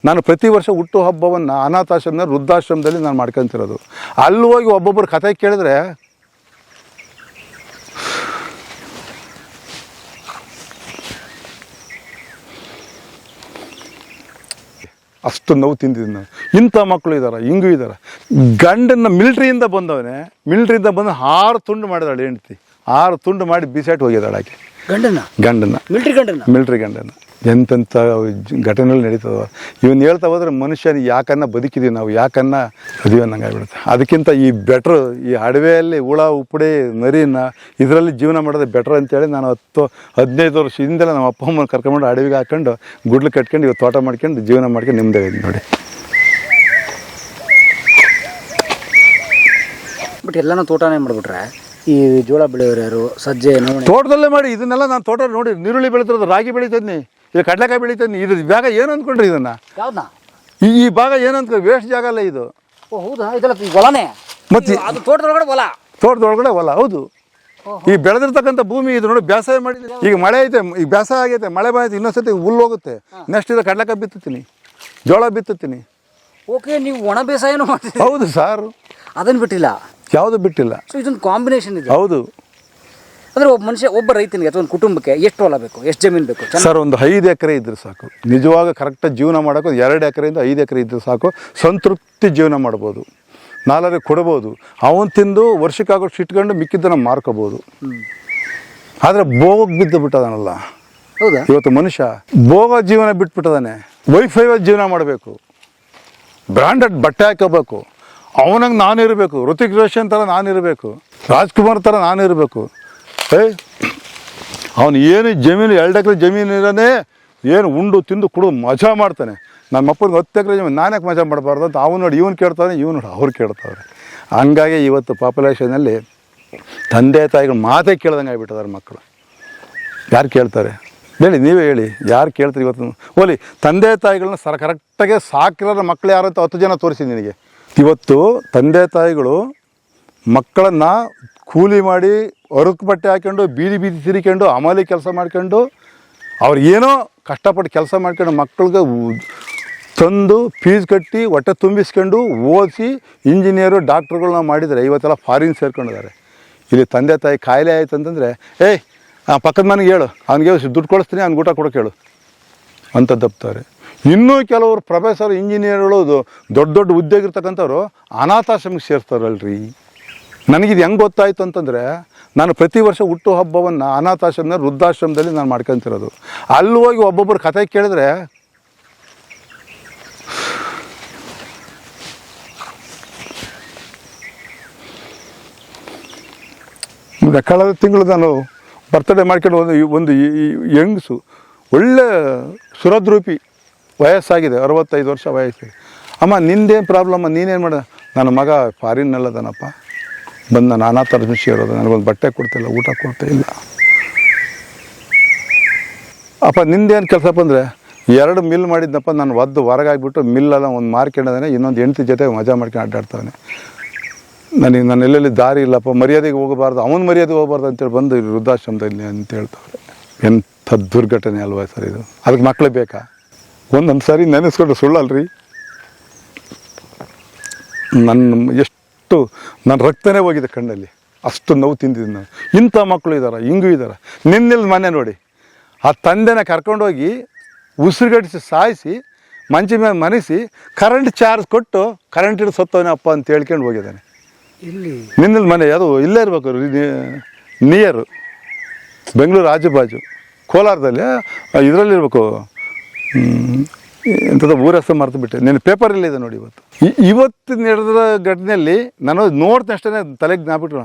ನಾನು ಪ್ರತಿ ವರ್ಷ ಹುಟ್ಟು ಹಬ್ಬವನ್ನು ಅನಾಥಾಶ್ರಮದ ವೃದ್ಧಾಶ್ರಮದಲ್ಲಿ ನಾನು ಮಾಡ್ಕೊತಿರೋದು. ಅಲ್ಲಿ ಹೋಗಿ ಒಬ್ಬೊಬ್ಬರು ಕತೆ ಕೇಳಿದ್ರೆ ಅಷ್ಟು ನೋವು ತಿಂದಿದ್ದೀನಿ ನಾನು. ಇಂಥ ಮಕ್ಕಳು ಇದ್ದಾರೆ, ಹಿಂಗೂ ಇದ್ದಾರೆ. ಗಂಡನ್ನ ಮಿಲ್ಟ್ರಿಯಿಂದ ಬಂದವನೇ, ಮಿಲ್ಟ್ರಿಯಿಂದ ಬಂದು 6 ತುಂಡು ಮಾಡಿದಾಳೆ ಹೆಂಡ್ತಿ. 6 ತುಂಡು ಮಾಡಿ ಬಿಸಾಟ್ ಹೋಗಿದ್ದಾಳೆ ಆಕೆ ಗಂಡನ್ನ ಮಿಲ್ಟ್ರಿ ಗಂಡನ್ನ. ಎಂತೆಂಥ ಘಟನೆಗಳು ನಡೀತವೆ. ಇವನ್ನ ಹೇಳ್ತಾ ಹೋದ್ರೆ ಮನುಷ್ಯನಿಗೆ ಯಾಕನ್ನ ಬದುಕಿದೀವಿ ನಾವು, ಯಾಕನ್ನ ಅದೀವಿ ಅನ್ನಂಗೆ ಆಗ್ಬಿಡುತ್ತೆ. ಅದಕ್ಕಿಂತ ಈ ಬೆಟ್ರು, ಈ ಅಡವೆಯಲ್ಲಿ ಹುಳ ಉಪ್ಪಡೆ ನರಿನ ಇದರಲ್ಲಿ ಜೀವನ ಮಾಡೋದು ಬೆಟ್ರ್ ಅಂತೇಳಿ ನಾನು 10-15 ವರ್ಷ ಹಿಂದೆಲ್ಲ ನಮ್ಮ ಅಪ್ಪ ಅಮ್ಮನ ಕರ್ಕೊಂಡು ಅಡವಿಗೆ ಹಾಕೊಂಡು ಗುಡ್ಲು ಕಟ್ಕೊಂಡು ಇವತ್ತು ತೋಟ ಮಾಡ್ಕೊಂಡು ಜೀವನ ಮಾಡ್ಕೊಂಡು ನಿಮ್ಮದೇ ಇದೆ ನೋಡಿ. ಬಟ್ ಎಲ್ಲನೂ ತೋಟನೇ ಮಾಡಿಬಿಟ್ರೆ ಈ ಜೋಳ ಬೆಳೆಯೋರು ಯಾರು, ಸಜ್ಜೆ ತೋಟದಲ್ಲೇ ಮಾಡಿ ಇದನ್ನೆಲ್ಲ ನಾನು ತೋಟ ನೋಡಿ, ನೀರುಳ್ಳಿ ಬೆಳೀತಿರೋದು, ರಾಗಿ ಬೆಳೀತಿದ್ನಿ, ಇದು ಕಡಲೆಕಾಯಿ ಬೆಳೀತಿದ್ನಿ. ಇದು ಜಾಗ ಏನು ಅಂದ್ಕೊಂಡ್ರಿ ಇದನ್ನ? ಈ ಭಾಗ ಏನು ಅಂದ್ಕೊಂಡ್ರಿ? ವೇಸ್ಟ್ ಜಾಗ ಅಲ್ಲ ಇದು. ಹೌದಾ? ಇದೆಲ್ಲ ಹೊಲನೇ ಮತ್ತೆ ತೋಟದೊಳಗಡೆ ಹೊಲ, ತೋಟದೊಳಗಡೆ ಹೊಲ. ಹೌದು, ಈ ಬೆಳೆದಿರ್ತಕ್ಕಂಥ ಭೂಮಿ ಇದು ನೋಡಿ. ಬೇಸಾಯ ಮಾಡಿದ್ರೆ ಈಗ ಮಳೆ ಐತೆ, ಈಗ ಬೇಸಾಯ ಆಗೈತೆ, ಮಳೆ ಬಂದೈತೆ, ಇನ್ನೊಂದ್ಸತಿ ಹುಲ್ಲು ಹೋಗುತ್ತೆ. ನೆಕ್ಸ್ಟ್ ಇದು ಕಡಲೆಕಾಯಿ ಬಿತ್ತುತ್ತೀನಿ, ಜೋಳ ಬಿತ್ತುತ್ತೀನಿ. ಓಕೆ, ನೀವು ಒಣ ಬೇಸಾಯನೂ ಮಾಡ್ತೀವಿ? ಹೌದು ಸರ್, ಅದನ್ನು ಬಿಟ್ಟಿಲ್ಲ, ಯಾವುದು ಬಿಟ್ಟಿಲ್ಲ. ಸೊ ಇದೊಂದು ಕಾಂಬಿನೇಷನ್ ಇದೆ. ಹೌದು, ಅಂದರೆ ಒಬ್ಬ ಮನುಷ್ಯ, ಒಬ್ಬ ರೈತನಿಗೆ ಅಥವಾ ಒಂದು ಕುಟುಂಬಕ್ಕೆ ಎಷ್ಟು ಹೊಲ ಬೇಕು, ಎಷ್ಟು ಜಮೀನು ಬೇಕು? ಸರ್, ಒಂದು 5 ಎಕರೆ ಇದ್ರೆ ಸಾಕು. ನಿಜವಾಗ ಕರೆಕ್ಟಾಗಿ ಜೀವನ ಮಾಡೋಕೆ 2 ಎಕರೆಯಿಂದ 5 ಎಕರೆ ಇದ್ರೆ ಸಾಕು. ಸಂತೃಪ್ತಿ ಜೀವನ ಮಾಡ್ಬೋದು, 4 ಕೊಡ್ಬೋದು. ಅವನು ತಿಂದು ವರ್ಷಕ್ಕಾಗೋಷ್ಟು ಇಟ್ಕೊಂಡು ಮಿಕ್ಕಿದ್ದನ್ನು ಮಾರ್ಕೋಬೋದು. ಆದರೆ ಭೋಗಕ್ಕೆ ಬಿದ್ದು ಬಿಟ್ಟದಾನಲ್ಲ. ಹೌದಾ? ಇವತ್ತು ಮನುಷ್ಯ ಭೋಗ ಜೀವನ ಬಿಟ್ಬಿಟ್ಟದಾನೆ. ವೈಫೈವ ಜೀವನ ಮಾಡಬೇಕು, ಬ್ರ್ಯಾಂಡೆಡ್ ಬಟ್ಟೆ ಹಾಕೋಬೇಕು, ಅವನಂಗೆ ನಾನಿರಬೇಕು, ಋತಿಕ್ ರೋಷನ್ ಥರ ನಾನಿರಬೇಕು, ರಾಜ್ಕುಮಾರ್ ಥರ ನಾನಿರಬೇಕು. ಅವನು ಏನು ಜಮೀನು 2 ಎಕರೆ ಜಮೀನು ಇರೋನೇ ಏನು ಉಂಡು ತಿಂದು ಕುಡಿದು ಮಜಾ ಮಾಡ್ತಾನೆ. ನಮ್ಮ ಅಪ್ಪನಿಗೆ 10 ಎಕರೆ ಜಮೀನು, ನಾನ್ಯಾಕೆ ಮಜಾ ಮಾಡಬಾರ್ದು ಅಂತ ಅವನು ನೋಡಿ ಇವನು ಕೇಳ್ತಾನೆ, ಇವನು ನೋಡಿ ಅವ್ರು ಕೇಳ್ತಾವ್ರೆ. ಹಂಗಾಗಿ ಇವತ್ತು ಪಾಪ್ಯುಲೇಷನಲ್ಲಿ ತಂದೆ ತಾಯಿಗಳು ಮಾತೇ ಕೇಳ್ದಂಗೆ ಆಗಿಬಿಟ್ಟಿದ್ದಾರೆ ಮಕ್ಕಳು. ಯಾರು ಕೇಳ್ತಾರೆ ಹೇಳಿ? ನೀವೇ ಹೇಳಿ, ಯಾರು ಕೇಳ್ತಾರೆ ಇವತ್ತು? ಓಲಿ, ತಂದೆ ತಾಯಿಗಳನ್ನ ಕರೆಕ್ಟಾಗೆ ಸಾಕಿರೋ ಮಕ್ಕಳು ಯಾರು ಅಂತ 10 ಜನ ತೋರಿಸಿ ನಿನಗೆ. ಇವತ್ತು ತಂದೆ ತಾಯಿಗಳು ಮಕ್ಕಳನ್ನು ಕೂಲಿ ಮಾಡಿ ಹೊರಕು ಬಟ್ಟೆ ಹಾಕ್ಕೊಂಡು ಬೀದಿ ತಿರಿಕೊಂಡು ಅಮಲಿ ಕೆಲಸ ಮಾಡ್ಕೊಂಡು ಅವ್ರು ಏನೋ ಕಷ್ಟಪಟ್ಟು ಕೆಲಸ ಮಾಡ್ಕೊಂಡು ಮಕ್ಕಳಿಗೆ ತಂದು ಫೀಸ್ ಕಟ್ಟಿ ಹೊಟ್ಟೆ ತುಂಬಿಸ್ಕೊಂಡು ಓದಿಸಿ ಇಂಜಿನಿಯರು ಡಾಕ್ಟ್ರುಗಳನ್ನ ಮಾಡಿದರೆ ಇವತ್ತೆಲ್ಲ ಫಾರಿನ್ ಸೇರ್ಕೊಂಡಿದ್ದಾರೆ. ಇಲ್ಲಿ ತಂದೆ ತಾಯಿ ಕಾಯಿಲೆ ಆಯ್ತು ಅಂತಂದರೆ ಪಕ್ಕದ ಮನೆಗೆ ಹೇಳು, ಅವ್ನಿಗೆ ದುಡ್ಡು ಕೊಡಿಸ್ತೀನಿ, ಅವ್ನಿಗೆ ಊಟ ಕೊಡೋಕೆ ಹೇಳು ಅಂತ ದಬ್ತಾರೆ. ಇನ್ನೂ ಕೆಲವರು ಪ್ರೊಫೆಸರ್, ಇಂಜಿನಿಯರ್ಗಳು, ದೊಡ್ಡ ದೊಡ್ಡ ಉದ್ಯೋಗ ಇರ್ತಕ್ಕಂಥವ್ರು ಅನಾಥಾಶ್ರಮಕ್ಕೆ ಸೇರ್ತಾರಲ್ರಿ. ನನಗಿದು ಹೆಂಗೆ ಗೊತ್ತಾಯಿತು ಅಂತಂದರೆ, ನಾನು ಪ್ರತಿ ವರ್ಷ ಹುಟ್ಟು ಹಬ್ಬವನ್ನು ಅನಾಥಾಶ್ರಮದ ವೃದ್ಧಾಶ್ರಮದಲ್ಲಿ ನಾನು ಮಾಡ್ಕೊತಿರೋದು. ಅಲ್ಲಿ ಹೋಗಿ ಒಬ್ಬೊಬ್ಬರು ಕತೆ ಕೇಳಿದ್ರೆ ಕಳೆದ ತಿಂಗಳು ನಾನು ಬರ್ತ್ಡೇ ಮಾಡ್ಕೊಂಡು ಒಂದು ಯಂಗ್ಸು, ಒಳ್ಳೆ ಸುರದ್ರೂಪಿ, ವಯಸ್ಸಾಗಿದೆ, 65 ವರ್ಷ ವಯಸ್ಸಿದೆ. ಅಮ್ಮ ನಿಂದೇನು ಪ್ರಾಬ್ಲಮ್ಮ, ನೀನೇನು ಮಾಡ? ನನ್ನ ಮಗ ಫಾರಿನ್ನಲ್ಲದನಪ್ಪ, ಬಂದು ನಾನು ಅನಾಥಾಶ್ರಮ ಸೇರೋದು, ನನಗೊಂದು ಬಟ್ಟೆ ಕೊಡ್ತಿಲ್ಲ, ಊಟ ಕೊಡ್ತಾ ಇಲ್ಲ. ಅಪ್ಪ ನಿಂದೇನು ಕೆಲಸಪ್ಪ ಅಂದರೆ, 2 ಮಿಲ್ ಮಾಡಿದ್ನಪ್ಪ, ನಾನು ಒದ್ದು ಹೊರಗಾಗಿಬಿಟ್ಟು ಮಿಲ್ಲೆಲ್ಲ ಒಂದು ಮಾರ್ಕೊಂಡದಾನೆ, ಇನ್ನೊಂದು ಹೆಂಡತಿ ಜೊತೆ ಮಜಾ ಮಾಡ್ಕೊಂಡು ಅಡ್ಡಾಡ್ತಾನೆ. ನನಗೆ ನಾನು ಎಲ್ಲೆಲ್ಲಿ ದಾರಿ ಇಲ್ಲಪ್ಪ, ಮರ್ಯಾದೆಗೆ ಹೋಗಬಾರ್ದು, ಅವನ ಮರ್ಯಾದೆಗೆ ಹೋಗಬಾರ್ದು ಅಂತೇಳಿ ಬಂದು ವೃದ್ಧಾಶ್ರಮದಲ್ಲಿ ಅಂತ ಹೇಳ್ತಾವ್ರೆ. ಎಂಥ ದುರ್ಘಟನೆ ಅಲ್ವಾ ಸರ್ ಇದು? ಅದಕ್ಕೆ ಮಕ್ಕಳು ಬೇಕಾ? ಒಂದೊಂದು ಸಾರಿ ನೆನೆಸ್ಕೊಂಡು ಸುಳ್ಳಲ್ರಿ, ನನ್ನ ರಕ್ತನೇ ಹೋಗಿದೆ ಕಣ್ಣಲ್ಲಿ, ಅಷ್ಟು ನೋವು ತಿಂದಿದ್ದೀನಿ ನಾನು. ಇಂಥ ಮಕ್ಕಳು ಇದ್ದಾರೆ, ಹಿಂಗೂ ಇದ್ದಾರೆ. ನಿನ್ನೆಲ್ಲಿ ಮನೆ ನೋಡಿ, ಆ ತಂದೆನ ಕರ್ಕೊಂಡೋಗಿ ಉಸಿರುಗಡಿಸಿ ಸಾಯಿಸಿ ಮಂಚಿ ಮೇಲೆ ಮನಿಸಿ ಕರೆಂಟ್ ಚಾರ್ಜ್ ಕೊಟ್ಟು ಕರೆಂಟ್ ಹಿಡಿದು ಸತ್ತವನೇ ಅಪ್ಪ ಅಂತ ಹೇಳ್ಕೊಂಡು ಹೋಗಿದ್ದಾನೆ. ನಿನ್ನೆಲ್ಲಿ ಮನೆ ಅದು ಇಲ್ಲೇ ಇರಬೇಕು, ನಿಯರು ಬೆಂಗಳೂರು ಆಜುಬಾಜು, ಕೋಲಾರದಲ್ಲಿ ಇದರಲ್ಲಿರ್ಬೇಕು, ಎಂಥದ್ದು ಊರ ಹೆಸರು ಮರೆತು ಬಿಟ್ಟೆ. ನೀನು ಪೇಪರಲ್ಲಿದೆ ನೋಡಿ. ಇವತ್ತು ನಡೆದ ಘಟನೆಯಲ್ಲಿ ನಾನು ನೋಡ್ತೀನಿ ಅಷ್ಟೇ, ತಲೆಗೆ ಜ್ಞಾಪಿಟ್ರು.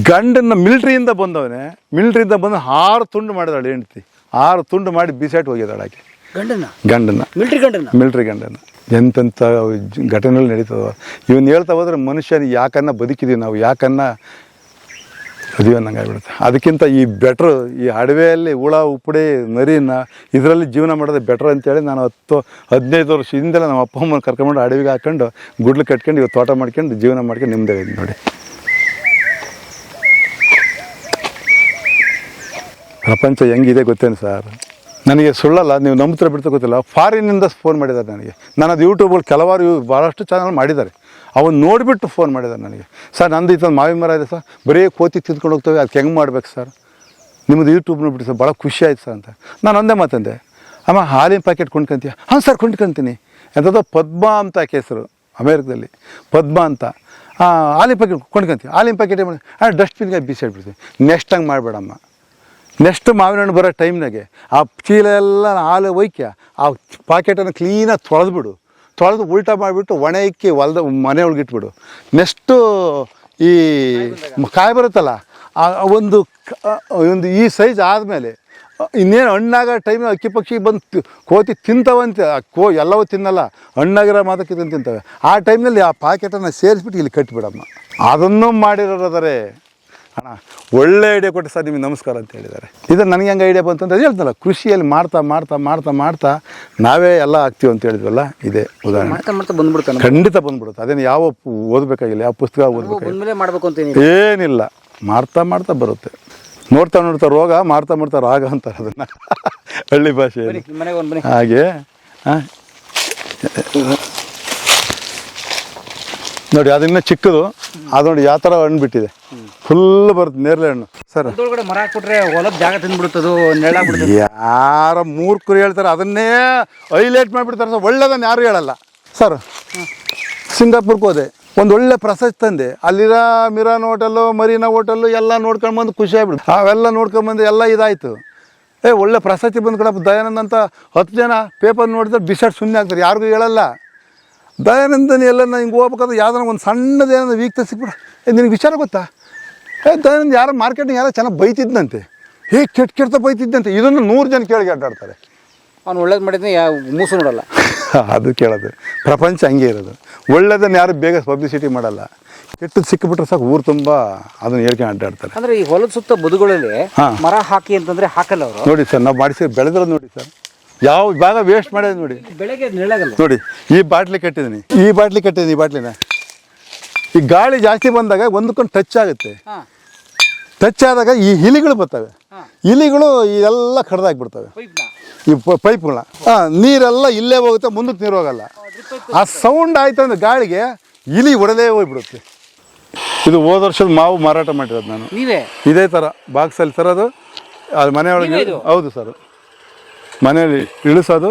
ಗಂಡನ್ನ ಮಿಲ್ಟ್ರಿಯಿಂದ ಬಂದವನೇ, ಮಿಲ್ಟ್ರಿಯಿಂದ ಬಂದು 6 ತುಂಡು ಮಾಡಿದಾಳೆ ಹೆಂಡ್ತಿ. 6 ತುಂಡು ಮಾಡಿ ಬಿಸಾಟ್ ಹೋಗಿದ್ದಾಳೆ ಆಕೆ ಗಂಡನ್ನ, ಮಿಲ್ಟ್ರಿ ಗಂಡನ್ನ. ಎಂತೆಂಥ ಘಟನೆಗಳು ನಡೀತವೆ. ಇವನ್ನ ಹೇಳ್ತಾ ಹೋದ್ರೆ ಮನುಷ್ಯನಿಗೆ ಯಾಕನ್ನ ಬದುಕಿದೀವಿ ನಾವು, ಯಾಕನ್ನ ಅದೀವಿ ಅನ್ನಂಗೆ ಆಗ್ಬಿಡುತ್ತೆ. ಅದಕ್ಕಿಂತ ಈ ಬೆಟ್ರು, ಈ ಅಡವೆಯಲ್ಲಿ ಹುಳ ಉಪ್ಪಡೆ ನರಿನ ಇದರಲ್ಲಿ ಜೀವನ ಮಾಡೋದು ಬೆಟ್ರ್ ಅಂತೇಳಿ ನಾನು 10-15 ವರ್ಷ ಹಿಂದೆಲ್ಲ ನಮ್ಮ ಅಪ್ಪ ಅಮ್ಮನ ಕರ್ಕೊಂಡು ಅಡವಿಗೆ ಹಾಕೊಂಡು ಗುಡ್ಲು ಕಟ್ಕೊಂಡು ಇವತ್ತು ತೋಟ ಮಾಡ್ಕೊಂಡು ಜೀವನ ಮಾಡ್ಕೊಂಡು ನಿಮ್ಮದೇ ಇದೆ ನೋಡಿ. ಪ್ರಪಂಚ ಹೆಂಗಿದೆ ಗೊತ್ತೇನು ಸರ್? ನನಗೆ ಸುಳ್ಳಲ್ಲ, ನೀವು ನಂಬ್ತಾರೆ ಬಿಡ್ತಾ ಗೊತ್ತಿಲ್ಲ, ಫಾರಿನ್ನಿಂದ ಫೋನ್ ಮಾಡಿದ್ದಾರೆ ನನಗೆ. ನಾನು ಅದು ಯೂಟ್ಯೂಬಲ್ಲಿ ಕೆಲವಾರು ಭಾಳಷ್ಟು ಚಾನಲ್ ಮಾಡಿದ್ದಾರೆ, ಅವನು ನೋಡಿಬಿಟ್ಟು ಫೋನ್ ಮಾಡಿದ್ದಾರೆ ನನಗೆ. ಸರ್ ನಂದು ಇತ್ತೊಂದು ಮಾವಿನ ಮರ ಇದೆ ಸರ್, ಬರೀ ಕೋತಿ ತಿಂದ್ಕೊಂಡು ಹೋಗ್ತವೆ, ಅದಕ್ಕೆ ಹೆಂಗೆ ಮಾಡ್ಬೇಕು ಸರ್, ನಿಮ್ಮದು ಯೂಟ್ಯೂಬ್ ನೋಡ್ಬಿಟ್ಟು ಸರ್ ಭಾಳ ಖುಷಿ ಆಯ್ತು ಸರ್ ಅಂತ. ನಾನು ಒಂದೇ ಮಾತಂದೆ, ಅಮ್ಮ ಹಾಲಿನ ಪ್ಯಾಕೆಟ್ ಕೊಂಡ್ಕೊಂತೀಯ? ಹಾಂ ಸರ್ ಕೊಂಡ್ಕೊತೀನಿ. ಎಂಥದ್ದು ಪದ್ಮ ಅಂತ ಆಕೆ ಹೆಸರು, ಅಮೇರಿಕದಲ್ಲಿ ಪದ್ಮ ಅಂತ. ಹಾಲಿನ ಪ್ಯಾಕೆಟ್ ಕೊಂಡ್ಕೊಂತೀವಿ, ಹಾಲಿನ ಪ್ಯಾಕೆಟ್ ಏನು ಮಾಡಿ ಡಸ್ಟ್ಬಿನ್ಗೆ ಬೀಸಾಡ್ಬಿಡ್ತೀವಿ. ನೆಕ್ಸ್ಟ್ ಹಂಗೆ ಮಾಡಬೇಡಮ್ಮ. ನೆಕ್ಸ್ಟ್ ಮಾವಿನ ಹಣ್ಣು ಬರೋ ಟೈಮ್ನಾಗೆ ಆ ಚೀಲ ಎಲ್ಲ ಹಾಲು ಒಯ್ಕೆ ಆ ಪಾಕೆಟನ್ನು ಕ್ಲೀನಾಗಿ ತೊಳೆದು ಉಲ್ಟಾ ಮಾಡಿಬಿಟ್ಟು ಒಣ ಇಕ್ಕಿ ಮನೆ ಒಳಗೆ ಇಟ್ಬಿಡು. ನೆಕ್ಸ್ಟು ಈ ಕಾಯಿ ಬರುತ್ತಲ್ಲ ಒಂದು ಈ ಸೈಜ್ ಆದಮೇಲೆ ಇನ್ನೇನು ಹಣ್ಣಾಗೋ ಟೈಮ್ ಅಕ್ಕಿ ಪಕ್ಷಿ ಬಂದು ಕೋತಿ ತಿಂತವಂತೆ, ಎಲ್ಲವೂ ತಿನ್ನಲ್ಲ, ಹಣ್ಣಾಗಿರೋ ಮಾತಕ್ಕೆ ತಿಂತವೆ. ಆ ಟೈಮ್ನಲ್ಲಿ ಆ ಪಾಕೆಟನ್ನು ಸೇರಿಸ್ಬಿಟ್ಟು ಇಲ್ಲಿ ಕಟ್ಟಿಬಿಡಮ್ಮ. ಅದನ್ನೂ ಮಾಡಿರೋದಾರೆ ಅಣ್ಣ, ಒಳ್ಳೆ ಐಡಿಯಾ ಕೊಟ್ಟು ಸರ್ ನಿಮಗೆ ನಮಸ್ಕಾರ ಅಂತ ಹೇಳಿದ್ದಾರೆ. ಇದು ನನಗೆ ಹೆಂಗೆ ಐಡಿಯಾ ಬಂತು ಅಂತ ಹೇಳ್ತಲ್ಲ, ಕೃಷಿಯಲ್ಲಿ ಮಾಡ್ತಾ ನಾವೇ ಎಲ್ಲ ಆಗ್ತೀವಿ ಅಂತ ಹೇಳಿದ್ವಲ್ಲ, ಇದೇ ಉದಾಹರಣೆ. ಖಂಡಿತ ಬಂದ್ಬಿಡುತ್ತೆ. ಅದೇನು ಯಾವ ಓದಬೇಕಾಗಿಲ್ಲ, ಯಾವ ಪುಸ್ತಕ ಓದಬೇಕಾಗಿಲ್ಲ, ಏನಿಲ್ಲ, ಮಾಡ್ತಾ ಬರುತ್ತೆ. ನೋಡ್ತಾ ರೋಗ, ಮಾಡ್ತಾ ರಾಗ ಅಂತಾರೆ ಅದನ್ನು ಹಳ್ಳಿ ಭಾಷೆಯಲ್ಲಿ. ಹಾಗೆ ನೋಡಿ, ಅದನ್ನ ಚಿಕ್ಕದು ಅದು ನೋಡಿ ಯಾವ ಥರ ಹಣ್ಣು ಬಿಟ್ಟಿದೆ, ಫುಲ್ ಬರುತ್ತೆ ನೇರಳೆ ಹಣ್ಣು ಸರ್. ಮರ ಹಾಕ್ಬಿಟ್ರೆ ಹೊಲದ ಜಾಗ ತಿಂದ್ಬಿಡುತ್ತದು, ಯಾರ ಮೂರ್ಖರು ಹೇಳ್ತಾರೆ, ಅದನ್ನೇ ಹೈಲೈಟ್ ಮಾಡಿಬಿಡ್ತಾರೆ ಸರ್. ಒಳ್ಳೆದನ್ನು ಯಾರು ಹೇಳಲ್ಲ ಸರ್. ಸಿಂಗಾಪುರ್ಗೆ ಹೋದೆ, ಒಂದು ಒಳ್ಳೆ ಪ್ರಶಸ್ತಿ ತಂದೆ, ಅಲ್ಲಿರೋ ಮಿರಾನ್ ಹೋಟೆಲ್ಲು, ಮರೀನಾ ಹೋಟೆಲ್ಲು ಎಲ್ಲ ನೋಡ್ಕೊಂಡ್ಬಂದು ಖುಷಿ ಆಗ್ಬಿಡ್ತು. ಅವೆಲ್ಲ ನೋಡ್ಕೊಂಡ್ಬಂದು ಎಲ್ಲ ಇದಾಯಿತು. ಒಳ್ಳೆ ಪ್ರಶಸ್ತಿ ಬಂದು ಕಡಪ್ಪ ದಯಾನಂದ ಅಂತ 10 ಜನ ಪೇಪರ್ ನೋಡಿದ್ರೆ ಬಿಸಾಡ್ ಸುಮ್ಮನೆ ಆಗ್ತಾರೆ, ಯಾರಿಗೂ ಹೇಳಲ್ಲ. ದಯಾನಂದನ ಎಲ್ಲ ಹಿಂಗೆ ಹೋಗ್ಬೇಕಾದ್ರೆ ಯಾವ್ದಾರ ಒಂದು ಸಣ್ಣದೇನೋ ವೀಕ್ತ ಸಿಕ್ಬಿಡ, ನಿನಗೆ ವಿಚಾರ ಗೊತ್ತಾ, ದಯಾನಂದ ಯಾರೋ ಮಾರ್ಕೆಟಿಂಗ್ ಯಾರೋ ಚೆನ್ನಾಗಿ ಬೈತಿದ್ದಂತೆ, ಕೆಟ್ಟ ಬೈತಿದ್ದಂತೆ. ಇದನ್ನು 100 ಜನ ಕೇಳಿ ಅಡ್ಡಾಡ್ತಾರೆ. ಅವ್ನು ಒಳ್ಳೇದು ಮಾಡಿದ್ರೆ ಮೂಸು ನೋಡಲ್ಲ. ಅದು ಕೇಳೋದು, ಪ್ರಪಂಚ ಹಂಗೆ ಇರೋದು. ಒಳ್ಳೇದನ್ನು ಯಾರು ಬೇಗ ಪಬ್ಲಿಸಿಟಿ ಮಾಡಲ್ಲ, ಕೆಟ್ಟದ್ದು ಸಿಕ್ಕಿಬಿಟ್ರೆ ಸಾಕು ಊರು ತುಂಬ ಅದನ್ನು ಹೇಳ್ಕೊಂಡು ಅಡ್ಡಾಡ್ತಾರೆ. ಅಂದರೆ ಈ ಹೊಲದ ಸುತ್ತ ಬದುಗಳಲ್ಲಿ ಮರ ಹಾಕಿ ಅಂತಂದರೆ ಹಾಕಲ್ಲ ಅವರು. ನೋಡಿ ಸರ್, ನಾವು ಮಾಡಿಸಿ ಬೆಳೆದ್ರೆ ನೋಡಿ ಸರ್, ಯಾವ ಭಾಗ ವೇಸ್ಟ್ ಮಾಡೋದು ನೋಡಿ. ಬೆಳೆಗೆ ನೆರಳಾಗಲ್ಲ ನೋಡಿ, ಈ ಬಾಟ್ಲಿ ಕಟ್ಟಿದ್ದೀನಿ, ಈ ಬಾಟ್ಲಿನ ಈ ಗಾಳಿ ಜಾಸ್ತಿ ಬಂದಾಗ ಒಂದಕ್ಕೊಂದು ಟಚ್ ಆಗುತ್ತೆ. ಟಚ್ ಆದಾಗ ಈ ಇಲಿಗಳು ಬರ್ತವೆ, ಇಲಿಗಳು ಇದೆಲ್ಲ ಕಡ್ದಾಕ್ಬಿಡ್ತವೆ ಈ ಪೈಪ್ಗಳ. ನೀರೆಲ್ಲ ಇಲ್ಲೇ ಹೋಗುತ್ತೆ, ಮುಂದಕ್ಕೆ ನೀರು ಹೋಗಲ್ಲ. ಆ ಸೌಂಡ್ ಆಯ್ತು ಅಂದ್ರೆ ಗಾಳಿಗೆ ಇಲಿ ಹೊಡೆದೇ ಹೋಗ್ಬಿಡುತ್ತೆ. ಇದು ಹೋದ ವರ್ಷದ ಮಾವು ಮಾರಾಟ ಮಾಡಿರೋದು ನಾನು. ಇದೇ ಥರ ಬಾಕ್ಸಲ್ಲಿ ತರೋದು, ಅದು ಮನೆಯೊಳಗೆ. ಹೌದು ಸರ್, ಮನೆಯಲ್ಲಿ ಇಳಿಸೋದು.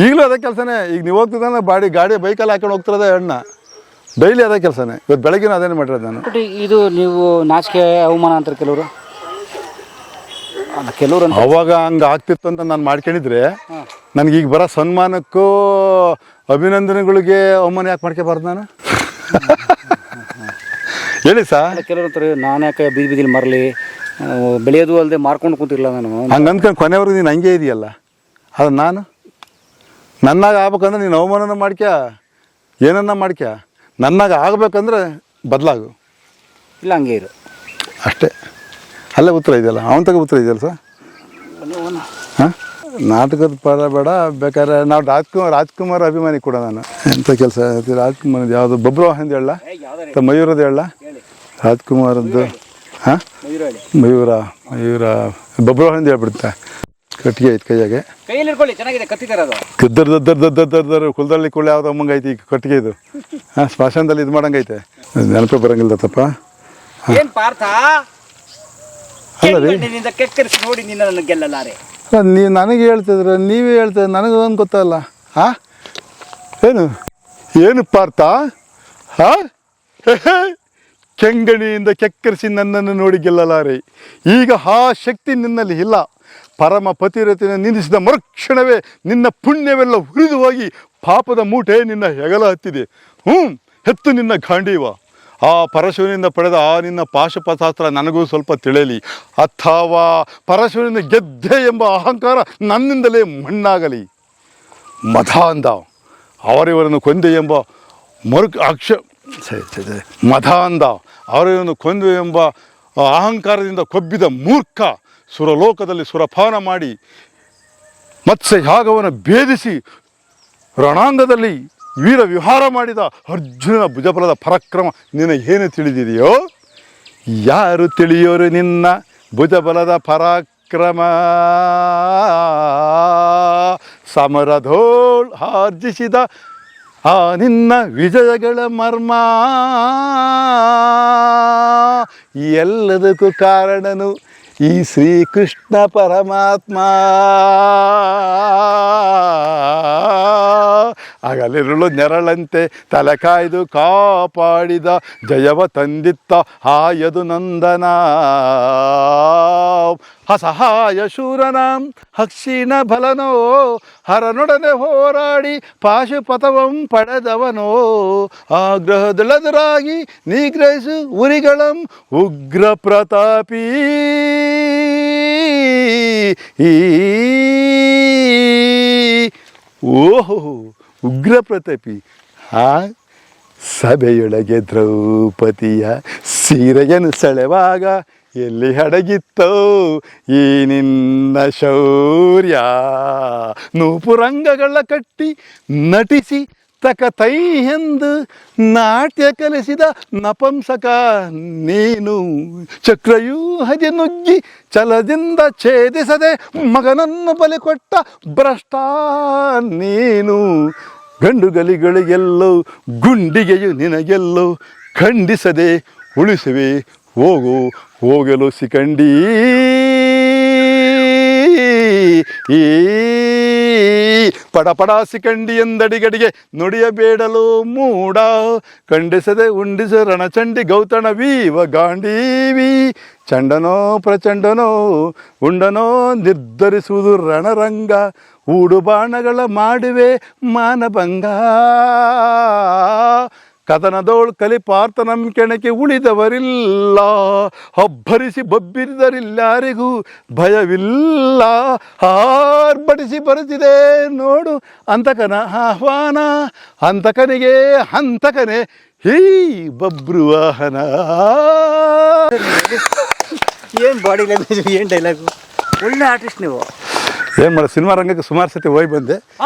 ಈಗಲೂ ಅದೇ ಕೆಲಸನೇ. ಈಗ ನೀವು ಹೋಗ್ತಿದ್ದಾನೆ ಗಾಡಿ ಬೈಕಲ್ಲಿ ಹಾಕೊಂಡು ಹೋಗ್ತಿರೋದೇ ಹಣ್ಣ, ಡೈಲಿ ಅದೇ ಕೆಲಸನೇ. ಇವತ್ತು ಬೆಳಗ್ಗೆನೂ ಅದೇನೇ ಮಾಡಿರೋದು ನಾನು. ಇದು ನೀವು ನಾಚಿಕೆ ಅವಮಾನ ಅಂತಾರೆ ಕೆಲವರು. ಅವಾಗ ಹಂಗೆ ಆಗ್ತಿತ್ತು ಅಂತ ನಾನು ಮಾಡ್ಕೊಂಡಿದ್ರೆ ನನಗೆ ಈಗ ಬರೋ ಸನ್ಮಾನಕ್ಕೂ ಅಭಿನಂದನೆಗಳಿಗೆ ಅವಮಾನ ಯಾಕೆ ಮಾಡ್ಕೋಬಾರ್ದು ನಾನು? ಹೇಳಿ ಸರ್. ಕೆಲವರು ನಾನು ಯಾಕೆ ಬೀದಿಲಿ ಮರಲಿ, ಬೆಳೆಯೋದು ಅಲ್ಲದೆ ಮಾರ್ಕೊಂಡು ಕೂತಿಲ್ಲ ನಾನು ಹಂಗೆ ಅಂದ್ಕೊಂಡು ಕೊನೆವರೆಗೂ ನೀನು ಹಂಗೆ ಇದೆಯಲ್ಲ. ಅದು ನನ್ನಾಗ ಆಗ್ಬೇಕಂದ್ರೆ ನೀನು ಅವಮಾನನ ಮಾಡ್ಕ್ಯಾ, ಏನನ್ನ ಮಾಡ್ಕ್ಯಾ. ನನ್ನಾಗ ಆಗ್ಬೇಕಂದ್ರೆ ಬದಲಾಗು, ಇಲ್ಲ ಹಂಗೆ ಇರು ಅಷ್ಟೇ. ಅಲ್ಲೇ ಉತ್ತರ ಇದೆಯಲ್ಲ, ಅವನ ತಗ ಉತ್ತರ ಇದೆಯಲ್ಲ ಸರ್. ಹಾಂ, ನಾಟಕದ ಪದ ಬೇಡ, ಬೇಕಾದ್ರೆ ನಾವು ರಾಜ್ಕುಮಾರ್ ಅಭಿಮಾನಿ ಕೂಡ ನಾನು. ಎಂಥ ಕೆಲಸ ರಾಜ್ಕುಮಾರ್ ಯಾವುದು ಬಬ್ರವಾಹಿಂದ ಹೇಳ, ಮಯೂರದ್ದು ಹೇಳ, ರಾಜ್ಕುಮಾರದ್ದು. ಹಾಂ, ಮಯೂರ ಬಬ್ರವಾಹಿಂದ ಹೇಳ್ಬಿಡುತ್ತೆ. ಕಟ್ಟಿಗೆ ಐತೆ ಕೈಯಾಗೆ, ದದ್ದರ್ ಕುಲ್ದಳ್ಳಿ ಕುಳ್ಳಿ ಯಾವ್ದು ಅಮ್ಮಂಗೈತಿ ಈಗ ಕಟ್ಟಿಗೆ ಇದು. ಹಾಂ, ಸ್ಮಶಾನದಲ್ಲಿ ಇದು ಮಾಡಂಗೈತೆ, ನೆನಪೇ ಬರಂಗಿಲ್ಲ ತಪ್ಪ. ಅಲ್ಲ ರೀ, ನೀವು ನನಗೆ ಹೇಳ್ತಿದ್ರೆ ನೀವೇ ಹೇಳ್ತಿದ್ರೆ ನನಗೊಂದು ಗೊತ್ತಲ್ಲ. ಹಾಂ, ಏನು ಪಾರ್ಥ? ಹಾಂ, ಕೆಂಗಣಿಯಿಂದ ಕೆಕ್ಕರಿಸಿ ನನ್ನನ್ನು ನೋಡಿ ಗೆಲ್ಲಲಾರೆ. ಈಗ ಆ ಶಕ್ತಿ ನಿನ್ನಲ್ಲಿ ಇಲ್ಲ. ಪರಮ ಪತಿರತಿನ ನಿಂದಿಸಿದ ಮರುಕ್ಷಣವೇ ನಿನ್ನ ಪುಣ್ಯವೆಲ್ಲ ಹುರಿದು ಹೋಗಿ ಪಾಪದ ಮೂಟೆ ನಿನ್ನ ಹೆಗಲ ಹತ್ತಿದೆ. ಹೆತ್ತು ನಿನ್ನ ಗಾಂಡೀವ. ಆ ಪರಶುವಿನಿಂದ ಪಡೆದ ಆ ನಿನ್ನ ಪಾಶುಪಶಾಸ್ತ್ರ ನನಗೂ ಸ್ವಲ್ಪ ತಿಳಿಯಲಿ. ಅಥವಾ ಪರಶುವಿನಿಂದ ಗೆದ್ದೆ ಎಂಬ ಅಹಂಕಾರ ನನ್ನಿಂದಲೇ ಮಣ್ಣಾಗಲಿ. ಮಧಾಂಧ ಅವರಿವರನ್ನು ಕೊಂದೆ ಎಂಬ ಮಧಾಂಧ ಅವರಿವರನ್ನು ಕೊಂದು ಎಂಬ ಅಹಂಕಾರದಿಂದ ಕೊಬ್ಬಿದ ಮೂರ್ಖ ಸುರಲೋಕದಲ್ಲಿ ಸುರಪಾನ ಮಾಡಿ ಮತ್ಸ್ಯಯಾಗವನ್ನು ಭೇದಿಸಿ ರಣಾಂಗದಲ್ಲಿ ವೀರ ವಿಹಾರ ಮಾಡಿದ ಅರ್ಜುನನ ಭುಜಬಲದ ಪರಾಕ್ರಮ ನಿನ್ನ ಏನು ತಿಳಿದಿದೆಯೋ? ಯಾರು ತಿಳಿಯೋರು ನಿನ್ನ ಭುಜಬಲದ ಪರಾಕ್ರಮ? ಪರಾಕ್ರಮ ಸಮರಧೋಳ್ ಆರ್ಜಿಸಿದ ಆ ನಿನ್ನ ವಿಜಯಗಳ ಮರ್ಮ ಎಲ್ಲದಕ್ಕೂ ಕಾರಣನು ಈ ಶ್ರೀಕೃಷ್ಣ ಪರಮಾತ್ಮ. ಆಗಲಿರುಳು ನೆರಳಂತೆ ತಲೆ ಕಾಯ್ದು ಕಾಪಾಡಿದ ಜಯವ ತಂದಿತ್ತ ಆಯದು ನಂದನ ಅಸಹಾಯ ಶೂರನಾಂ ಅಕ್ಷೀಣ ಬಲನೋ ಹರನೊಡನೆ ಹೋರಾಡಿ ಪಾಶುಪಥವಂ ಪಡೆದವನೋ ಆಗ್ರಹದೆಳೆದುರಾಗಿ ನಿಗ್ರಹಿಸು ಉರಿಗಳಂ ಉಗ್ರ ಪ್ರತಾಪಿ ಓಹೋ ಉಗ್ರ ಪ್ರತಾಪಿ. ಸಭೆಯೊಳಗೆ ದ್ರೌಪದಿಯ ಸೀರೆಯನ್ನು ಸೆಳೆವಾಗ ಎಲ್ಲಿ ಅಡಗಿತ್ತೋ ಈ ನಿನ್ನ ಶೌರ್ಯ. ನೂಪುರಂಗಗಳ ಕಟ್ಟಿ ನಟಿಸಿ ತಕತೈ ಎಂದು ನಾಟ್ಯ ಕಲಿಸಿದ ನಪಂಸಕ ನೀನು. ಚಕ್ರವ್ಯೂಹದಿ ನುಗ್ಗಿ ಛಲದಿಂದ ಛೇದಿಸದೆ ಮಗನನ್ನು ಬಲಿ ಕೊಟ್ಟ ಭ್ರಷ್ಟ ನೀನು. ಗಂಡುಗಲಿಗಳಿಗೆಲ್ಲೋ ಗುಂಡಿಗೆಯು ನಿನಗೆಲ್ಲೋ ಖಂಡಿಸದೆ ಉಳಿಸುವೆ ಹೋಗಲು ಸಿಕಂಡಿ. ಪಡಪಡ ಸಿಕಂಡಿ ಎಂದಡಿಗಡಿಗೆ ನುಡಿಯಬೇಡಲು ಮೂಡ. ಖಂಡಿಸದೆ ಉಂಡಿಸ ರಣಚಂಡಿ ಗೌತಣ ವೀವ ಗಾಂಡೀವಿ. ಚಂಡನೋ ಪ್ರಚಂಡನೋ ಉಂಡನೋ ನಿರ್ಧರಿಸುವುದು ರಣರಂಗ. ಊಡು ಬಾಣಗಳ ಮಾಡುವೆ ಮಾನಭಂಗ. ಕದನದೋಳ್ ಕಲಿಪಾರ್ಥನಂ ಕೆಣಕೆ ಉಳಿದವರಿಲ್ಲ. ಹಬ್ಬರಿಸಿ ಬಬ್ಬಿರಿದರಿಲ್ಲಾರಿಗೂ ಭಯವಿಲ್ಲ. ಆರ್ಭಟಿಸಿ ಬರುತ್ತಿದೆ ನೋಡು ಅಂತಕನ ಆಹ್ವಾನ. ಅಂತಕನಿಗೆ ಹಂತಕನೇ ಹೀ ಬಬ್ರುವಾಹನ. ಏನು ಬಾಡಿ ಲ್ಯಾಂಗ್ವೇಜ್, ಏನು ಡೈಲಾಗು, ಒಳ್ಳೆ ಆರ್ಟಿಸ್ಟ್ ನೀವು. ಏನು ಮಾಡೋದು, ಸಿನಿಮಾ ರಂಗಕ್ಕೆ ಸುಮಾರು ಸತಿ ಹೋಗಿ ಬಂದೆ.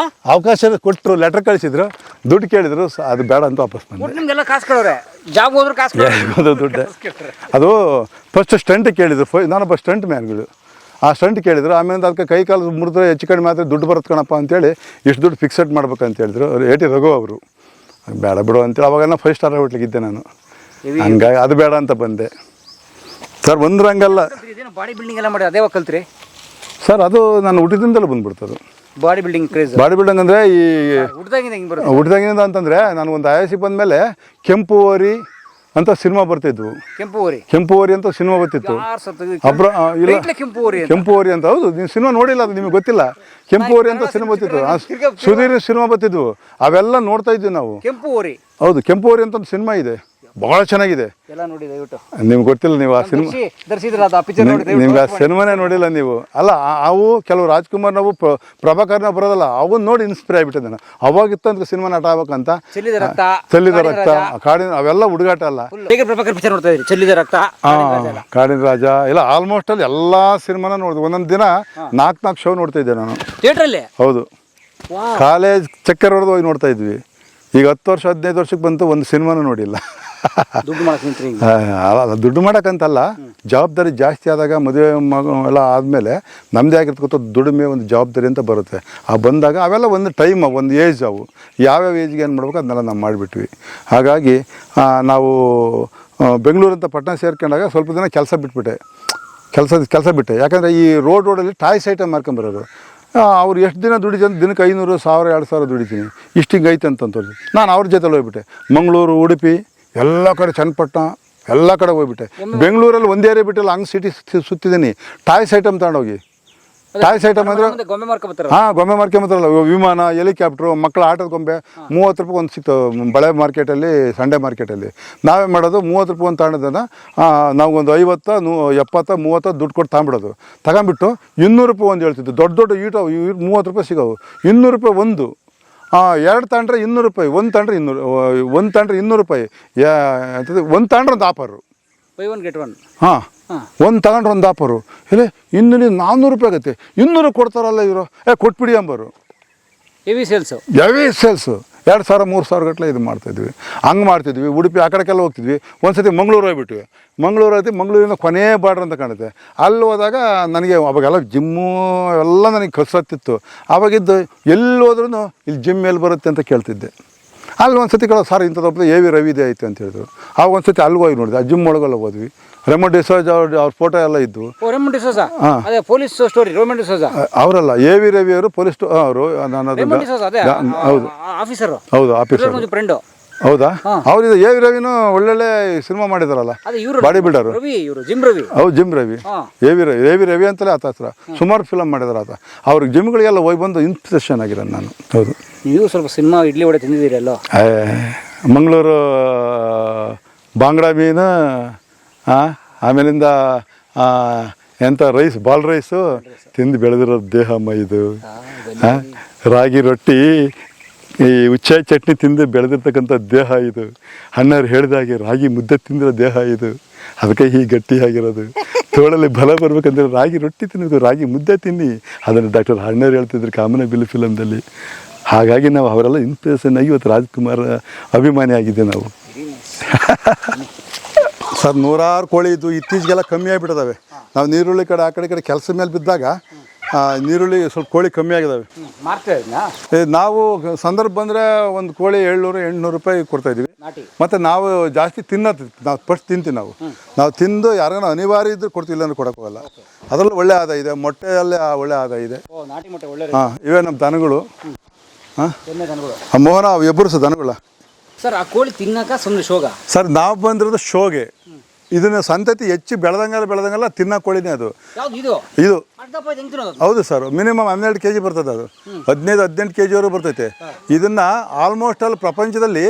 ಅವಕಾಶ ಕೊಟ್ಟರು, ಲೆಟರ್ ಕಳಿಸಿದ್ರು, ದುಡ್ಡು ಕೇಳಿದ್ರು, ಅದು ಬೇಡ ಅಂತ ವಾಪಸ್ ಬಂದೆ. ನಿಮಗೆಲ್ಲ ಕಾಸು ಕೊಡೋರೆ, ಜಾಬ್ ಹೋದ್ರೆ ಕಾಸು ದುಡ್ಡು. ಅದು ಫಸ್ಟ್ ಸ್ಟಂಟ್ ಕೇಳಿದ್ರು, ನಾನೊಬ್ಬ ಸ್ಟಂಟ್ ಮ್ಯಾನ್ಗಳು. ಆ ಸ್ಟಂಟ್ ಕೇಳಿದ್ರು. ಆಮೇಲೆ ಅದಕ್ಕೆ ಕೈ ಕಾಲು ಮುರಿದ್ರೆ ಹೆಚ್ಚು ಕಡಿಮೆ ಮಾತ್ರ ದುಡ್ಡು ಬರುತ್ತೆ ಕಣಪ್ಪ ಅಂತೇಳಿ ಇಷ್ಟು ದುಡ್ಡು ಫಿಕ್ಸೆಡ್ ಮಾಡ್ಬೇಕಂತ ಹೇಳಿದ್ರು. ಅವ್ರು AT ರಘು ಅವರು. ಬೇಡ ಬಿಡು ಅಂತೇಳಿ ಅವಾಗ 5 ಸ್ಟಾರ್ ಹೋಟ್ಲಿಗಿದ್ದೆ ನಾನು. ಹಂಗಾಗಿ ಅದು ಬೇಡ ಅಂತ ಬಂದೆ ಸರ್. ಒಂದು ರಂಗಲ್ಲ, ಬಾಡಿ ಬಿಲ್ಡಿಂಗ್ ಎಲ್ಲ ಮಾಡಿ ಅದೇ ಕಲ್ತ್ರಿ ಸರ್. ಅದು ನಾನು ಹುಟ್ಟಿದಿಂದಲೂ ಬಂದ್ಬಿಡ್ತದು body building craze. Body building ಅಂದರೆ ಈ ಹುಟ್ಟಿದಾಗಿಂದ ಅಂತಂದರೆ ನಾನು ಒಂದು IIC ಬಂದಮೇಲೆ ಕೆಂಪು ಓರಿ ಅಂತ ಸಿನಿಮಾ ಬರ್ತಿದ್ವು. ಕೆಂಪು ಓರಿ ಅಂತ ಸಿನಿಮಾ ಬರ್ತಿತ್ತು. ಇಲ್ಲ ಕೆಂಪು ಓರಿ ಅಂತ. ಹೌದು, ನೀವು ಸಿನಿಮಾ ನೋಡಿಲ್ಲ, ಅದು ನಿಮಗೆ ಗೊತ್ತಿಲ್ಲ. ಕೆಂಪು ಓರಿ ಅಂತ ಸಿನಿಮಾ ಬರ್ತಿತ್ತು. ಸುಧೀರ್ ಸಿನಿಮಾ ಬರ್ತಿದ್ವು, ಅವೆಲ್ಲ ನೋಡ್ತಾ ಇದ್ವಿ ನಾವು. ಹೌದು, ಕೆಂಪು ಓರಿ ಅಂತ ಒಂದು ಸಿನಿಮಾ ಇದೆ, ಬಹಳ ಚೆನ್ನಾಗಿದೆ. ನಿಮ್ಗೆ ಗೊತ್ತಿಲ್ಲ, ನೀವು ಆ ಸಿನಿಮಾ ನಿಮ್ಗೆ ಆ ಸಿನಿಮಾನೇ ನೋಡಿಲ್ಲ ನೀವು. ಅಲ್ಲ, ಅವು ಕೆಲವು ರಾಜ್ಕುಮಾರ್ ನಾವು ಪ್ರಭಾಕರ್ನ ಬರೋದಲ್ಲ, ಅವನ್ನ ನೋಡಿ ಇನ್ಸ್ಪೈರ್ ಆಗಿಬಿಟ್ಟಿದೆ ನಾನು. ಅವಾಗಿತ್ತು ಅಂತ ಸಿನಿಮಾ ನಟ ಆಗ್ಬೇಕಂತ. ಚೆಲ್ಲಿದ ರಕ್ತ, ಕಾಡಿನ, ಅವೆಲ್ಲ ಹುಡುಗಾಟ ಅಲ್ಲ. ಕಾಡಿನ ರಾಜ ಇಲ್ಲ, ಆಲ್ಮೋಸ್ಟ್ ಅಲ್ಲಿ ಎಲ್ಲಾ ಸಿನಿಮಾನ ನೋಡಿದೆ. ಒಂದೊಂದು ದಿನ 4 ಶೋ ನೋಡ್ತಾ ಇದ್ದೆ ನಾನು ಥಿಯೇಟ್ರಲ್ಲಿ. ಹೌದು, ಕಾಲೇಜ್ ಚಕ್ಕರ್ ಹೊಡೆದು ಹೋಗಿ ನೋಡ್ತಾ ಇದ್ವಿ. ಈಗ 10 ವರ್ಷ 15 ವರ್ಷಕ್ಕೆ ಬಂತು, ಒಂದು ಸಿನಿಮಾನೂ ನೋಡಿಲ್ಲ. ದುಡ್ಡು ಮಾಡೋಕ್ಕಂತಲ್ಲ, ಜವಾಬ್ದಾರಿ ಜಾಸ್ತಿ ಆದಾಗ, ಮದುವೆ ಎಲ್ಲ ಆದಮೇಲೆ ನಮ್ಮದೇ ಆಗಿರ್ತಕ್ಕಂಥ ದುಡಿಮೆ ಒಂದು ಜವಾಬ್ದಾರಿ ಅಂತ ಬರುತ್ತೆ. ಆ ಬಂದಾಗ ಅವೆಲ್ಲ ಒಂದು ಟೈಮ್, ಒಂದು ಏಜ್, ಅವು ಯಾವ್ಯಾವ ಏಜ್ಗೆ ಏನು ಮಾಡ್ಬೇಕು ಅದನ್ನೆಲ್ಲ ನಾವು ಮಾಡಿಬಿಟ್ವಿ. ಹಾಗಾಗಿ ನಾವು ಬೆಂಗಳೂರು ಅಂತ ಪಟ್ಟಣ ಸೇರ್ಕೊಂಡಾಗ ಸ್ವಲ್ಪ ದಿನ ಕೆಲಸ ಬಿಟ್ಟೆ. ಯಾಕಂದರೆ ಈ ರೋಡಲ್ಲಿ ಟಾಯ್ಸ್ ಐಟಮ್ ಮಾರ್ಕೊಂಬರೋರು. ಅವ್ರು ಎಷ್ಟು ದಿನ ದುಡಿತೀನಿ, ದಿನಕ್ಕೆ 500, 1000, 2000 ದುಡಿತೀನಿ, ಇಷ್ಟಿಂಗೆ ಐತೆ ಅಂತ ತೋರಿಸಿ ನಾನು ಅವ್ರ ಜೊತೆ ಹೋಗ್ಬಿಟ್ಟೆ. ಮಂಗಳೂರು, ಉಡುಪಿ ಎಲ್ಲ ಕಡೆ, ಚನ್ನಪಟ್ಟಣ ಎಲ್ಲ ಕಡೆ ಹೋಗ್ಬಿಟ್ಟೆ. ಬೆಂಗಳೂರಲ್ಲಿ ಒಂದೇ ಏರಿಯಾ ಬಿಟ್ಟಿಲ್ಲ, ಹಂಗೆ ಸಿಟಿ ಸುತ್ತಿದ್ದೀನಿ. ಟಾಯ್ಸ್ ಐಟಮ್ ತಗೊಂಡೋಗಿ. ಟಾಯ್ಸ್ ಐಟಮ್ ಅಂದರೆ ಗೊಂಬೆ ಮಾರ್ಕೊಂಬತ್ತಾರಲ್ಲ, ವಿಮಾನ, ಹೆಲಿಕಾಪ್ಟ್ರು, ಮಕ್ಕಳ ಆಟದ ಗೊಂಬೆ. 30 ರೂಪಾಯಿ ಒಂದು ಸಿಕ್ತು ಬಳೆ ಮಾರ್ಕೆಟಲ್ಲಿ, ಸಂಡೇ ಮಾರ್ಕೆಟಲ್ಲಿ. ನಾವೇ ಮಾಡೋದು, 30 ರೂಪಾಯಿ ಒಂದು ತಗೊಂಡಿದ್ದನ್ನು ನಾವೊಂದು 50, 70, 30 ದುಡ್ಡು ಕೊಟ್ಟು ತಗೊಂಬಿಡೋದು. ತಗೊಂಬಿಟ್ಟು 200 ರೂಪಾಯಿ ಒಂದು ಹೇಳ್ತಿದ್ದು. ದೊಡ್ಡ ಈಟು 30 ರೂಪಾಯಿ ಸಿಗೋವು. 200 ರೂಪಾಯಿ ಒಂದು. 2 ತಗೊಂಡ್ರೆ 200 ರೂಪಾಯಿ, 1 ತಗೊಂಡ್ರೆ 200 ರೂಪಾಯಿ. ಒಂದು ತಗೊಂಡ್ರೆ ಒಂದು ಆಫರು, ಹಾಂ, 1 ತಗೊಂಡ್ರೆ ಒಂದು ಆಫರು. ಇಲ್ಲ, ಇನ್ನು 400 ರೂಪಾಯಿ ಆಗುತ್ತೆ. 200 ಕೊಡ್ತಾರಲ್ಲ ಇವರು, ಕೊಟ್ಬಿಡಿ ಅಂಬರು. Heavy sales. 2,000 3,000 ಗಟ್ಟಲೆ ಇದು ಮಾಡ್ತಾಯಿದ್ವಿ. ಹಂಗೆ ಮಾಡ್ತಿದ್ವಿ. ಉಡುಪಿ ಆ ಕಡೆಗೆಲ್ಲ ಹೋಗ್ತಿದ್ವಿ. ಒಂದು ಸತಿ ಮಂಗಳೂರು ಹೋಗ್ಬಿಟ್ವಿ. ಮಂಗಳೂರು ಐತಿ, ಮಂಗಳೂರಿಂದ ಕೊನೇ ಬಾರ್ಡ್ರ್ ಅಂತ ಕಾಣುತ್ತೆ. ಅಲ್ಲಿ ಹೋದಾಗ ನನಗೆ ಅವಾಗೆಲ್ಲ ಜಿಮ್ಮು ಎಲ್ಲ ನನಗೆ ಕಸತ್ತಿತ್ತು. ಆವಾಗಿದ್ದು ಎಲ್ಲಿ ಹೋದ್ರೂ ಇಲ್ಲಿ ಜಿಮ್ ಎಲ್ಲಿ ಬರುತ್ತೆ ಅಂತ ಕೇಳ್ತಿದ್ದೆ. ಅಲ್ಲಿ ಒಂದು ಸತಿ ಸರ್ ಇಂಥದ್ದೊಬ್ಬ ಎ ವಿ ರವಿದೆ ಐತೆ ಅಂತ ಹೇಳಿದ್ರು. ಆವಾಗ ಒಂದು ಸತಿ ಅಲ್ಲಿಗೆ ಹೋಗಿ ನೋಡಿದೆ. ಆ ಜಿಮ್ ಒಳಗೆಲ್ಲ ಹೋದ್ವಿ. ರೆಮೋ ಡಿಸೋಜ ಅವ್ರ ಫೋಟೋ ಎಲ್ಲ ಇದ್ದು. ರೆಮೋ ಡಿಸೋಜ ಅದೇ ಪೊಲೀಸ್ ಸ್ಟೋರಿ ರೆಮೋ ಡಿಸೋಜ ಅವರಲ್ಲ, ಎ ವಿ ರವಿ ಅವರು ಪೊಲೀಸ್ ಅವರು ಹೌದು ಆಫೀಸರ್. ಹೌದು ಆಫೀಸರ್ ಫ್ರೆಂಡ್. ಹೌದಾ? ಅವ್ರು ಎ ವಿ ರವಿನೂ ಒಳ್ಳೊಳ್ಳೆ ಸಿನಿಮಾ ಮಾಡಿದಾರಲ್ಲ, ಬಾಡಿ ಬಿಲ್ಡರ್. ಹೌದು gym Ravi, A V Ravi ಅಂತಲೇ ಆತ ಹತ್ರ ಸುಮಾರು ಫಿಲಮ್ ಮಾಡಿದಾರೆ ಆತ. ಅವ್ರಿಗೆ ಜಿಮ್ಗಳಿಗೆಲ್ಲ ಹೋಗಿ ಬಂದು ಇನ್ಸ್ಪಿರೇಷನ್ ಆಗಿರೋದು ನಾನು. ಹೌದು. ನೀವು ಸ್ವಲ್ಪ ಸಿನಿಮಾ ಇಡ್ಲಿ ವಡೆ ತಿಂದಿದ್ದೀರಲ್ಲ? ಮಂಗಳೂರು ಬಾಂಗ್ಡಾ ಮೀನು, ಆಮೇಲಿಂದ ಎಂಥ ರೈಸ್, ಬಾಲ್ ರೈಸು ತಿಂದು ಬೆಳೆದಿರೋ ದೇಹಮ್ಮ ಇದು. ರಾಗಿ ರೊಟ್ಟಿ, ಈ ಉಚ್ಚಾಯಿ ಚಟ್ನಿ ತಿಂದು ಬೆಳೆದಿರ್ತಕ್ಕಂಥ ದೇಹ ಇದು. ಅಣ್ಣವ್ರು ಹೇಳಿದಾಗೆ ರಾಗಿ ಮುದ್ದೆ ತಿಂದಿರೋ ದೇಹ ಇದು. ಅದಕ್ಕೆ ಹೀಗೆ ಗಟ್ಟಿಯಾಗಿರೋದು. ತೋಳಲ್ಲಿ ಬಲ ಬರ್ಬೇಕಂದ್ರೆ ರಾಗಿ ರೊಟ್ಟಿ ತಿನ್ನೋದು, ರಾಗಿ ಮುದ್ದೆ ತಿನ್ನಿ. ಅದನ್ನು ಡಾಕ್ಟರ್ ಅಣ್ಣವ್ರು ಹೇಳ್ತಿದ್ರು ಕಾಮನಬಿಲ್ಲು ಫಿಲಮ್ದಲ್ಲಿ. ಹಾಗಾಗಿ ನಾವು ಅವರೆಲ್ಲ ಇನ್ಸ್ಪಿರೇಷನ್ ಆಗಿ ಇವತ್ತು ರಾಜ್ಕುಮಾರ್ ಅಭಿಮಾನಿ ಆಗಿದೆ ನಾವು. ಸರ್ 100 ಕೋಳಿ ಇದ್ದು ಇತ್ತೀಚೆಗೆಲ್ಲ ಕಮ್ಮಿ ಆಗಿಬಿಟ್ಟಿದ್ದಾವೆ. ನಾವು ನೀರುಳ್ಳಿ ಕಡೆ ಆ ಕಡೆ ಕೆಲಸ ಮೇಲೆ ಬಿದ್ದಾಗ ನೀರುಳ್ಳಿ ಸ್ವಲ್ಪ ಕೋಳಿ ಕಮ್ಮಿ ಆಗಿದ್ದಾವೆ. ನಾವು ಸಂದರ್ಭ ಬಂದರೆ ಒಂದು ಕೋಳಿ 700-800 ರೂಪಾಯಿ ಕೊಡ್ತಾಯಿದ್ದೀವಿ. ಮತ್ತು ನಾವು ಜಾಸ್ತಿ ತಿನ್ನೋದು, ನಾವು ಫಸ್ಟ್ ತಿಂತೀವಿ. ನಾವು ತಿಂದು ಯಾರಿಗಾನ ಅನಿವಾರ್ಯ ಇದ್ದರೆ ಕೊಡ್ತೀವಿ, ಇಲ್ಲಾಂದ್ರೆ ಕೊಡೋಕ್ಕೋಗಲ್ಲ. ಅದರಲ್ಲೂ ಒಳ್ಳೆ ಆದಾಯ ಇದೆ. ಮೊಟ್ಟೆಯಲ್ಲೇ ಒಳ್ಳೆ ಆದಾಯ ಇದೆ. ಇವೇ ನಮ್ಮ ದನಗಳು. ಮೋಹನ ಅವು ಎಬ್ಬರಿಸು ದನಗಳ. ಸರ್ ಆ ಕೋಳಿ ತಿನ್ನಕ ಸುಮ್ಮನೆ ಶೋಗ? ಸರ್ ನಾವು ಬಂದಿರೋದು ಶೋಗೆ. ಇದನ್ನ ಸಂತತಿ ಹೆಚ್ಚು ಬೆಳೆದಂಗೆಲ್ಲ ತಿನ್ನೋ ಕೋಳಿನೇ ಅದು. ಇದು ಹೌದು ಸರ್. ಮಿನಿಮಮ್ 12 kg ಬರ್ತದೆ. ಅದು 15-18 kgವರೆಗೂ ಬರ್ತೈತೆ. ಇದನ್ನು ಆಲ್ಮೋಸ್ಟ್ ಅಲ್ಲಿ ಪ್ರಪಂಚದಲ್ಲಿ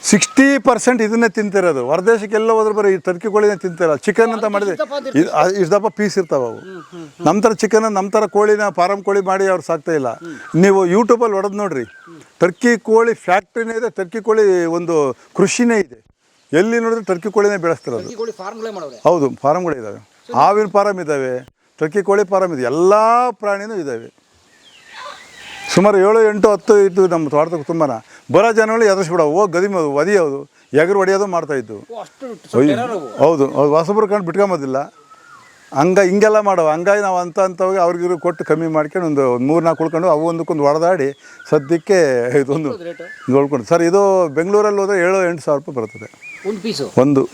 60% ಇದನ್ನೇ ತಿಂತಿರೋದು. ಹೊರದೇಶಕ್ಕೆಲ್ಲ ಹೋದ್ರೆ ಬರೀ ಟರ್ಕಿ ಕೋಳಿನೇ ತಿಂತಿರಲ್ಲ. ಚಿಕನ್ ಅಂತ ಮಾಡಿದ್ರೆ ಇಷ್ಟು ದಪ್ಪ ಪೀಸ್ ಇರ್ತಾವೆ ಅವು. ನಮ್ಮ ಥರ ಚಿಕನ್, ನಮ್ಮ ಥರ ಕೋಳಿನ ಫಾರಮ್ ಕೋಳಿ ಮಾಡಿ ಅವ್ರು ಸಾಕ್ತಾ ಇಲ್ಲ. ನೀವು ಯೂಟ್ಯೂಬಲ್ಲಿ ಹೊಡೆದು ನೋಡ್ರಿ, ಟರ್ಕಿ ಕೋಳಿ ಫ್ಯಾಕ್ಟ್ರಿನೇ ಇದೆ. ಟರ್ಕಿ ಕೋಳಿ ಒಂದು ಕೃಷಿನೇ ಇದೆ. ಎಲ್ಲಿ ನೋಡಿದ್ರೆ ಟರ್ಕಿ ಕೋಳಿನೇ ಬೆಳೆಸ್ತಿರೋದು. ಹೌದು, ಫಾರಮ್ಗಳು ಇದ್ದಾವೆ. ಹಾವಿನ ಫಾರಮ್ ಇದ್ದಾವೆ, ಟರ್ಕಿ ಕೋಳಿ ಫಾರಮ್ ಇದೆ, ಎಲ್ಲ ಪ್ರಾಣಿನೂ ಇದ್ದಾವೆ. ಸುಮಾರು 7, 8, 10 ಇದ್ದು ನಮ್ಮ ತೋಟದಾಗ. ತುಂಬಾ ಬರೋ ಜನಗಳು ಎದುರಿಸ್ಬಿಡೋ, ಹೋಗಿ ಗದಿ ಒದಿಯೋದು, ಎಗರು ಹೊಡೆಯೋದು ಮಾಡ್ತಾಯಿದ್ದು. ಹೌದು, ಹೊಸಬ್ರು ಕಂಡು ಬಿಟ್ಕೊಂಬೋದಿಲ್ಲ. ಹಿಂಗೆಲ್ಲ ಮಾಡೋ. ಹಂಗಾಗಿ ನಾವು ಅಂಥವ್ರಿಗೆ ಅವ್ರಿಗಿರು ಕೊಟ್ಟು ಕಮ್ಮಿ ಮಾಡ್ಕೊಂಡು ಒಂದು 3-4 ಉಳ್ಕೊಂಡು ಅವು ಒಂದಕ್ಕೊಂದು ಹೊಡೆದಾಡಿ ಸದ್ಯಕ್ಕೆ ಇದೊಂದು ನೋಡ್ಕೊಂಡು. ಸರ್ ಇದು ಬೆಂಗಳೂರಲ್ಲಿ ಹೋದರೆ 7-8 ಸಾವಿರ ರೂಪಾಯಿ ಬರ್ತದೆ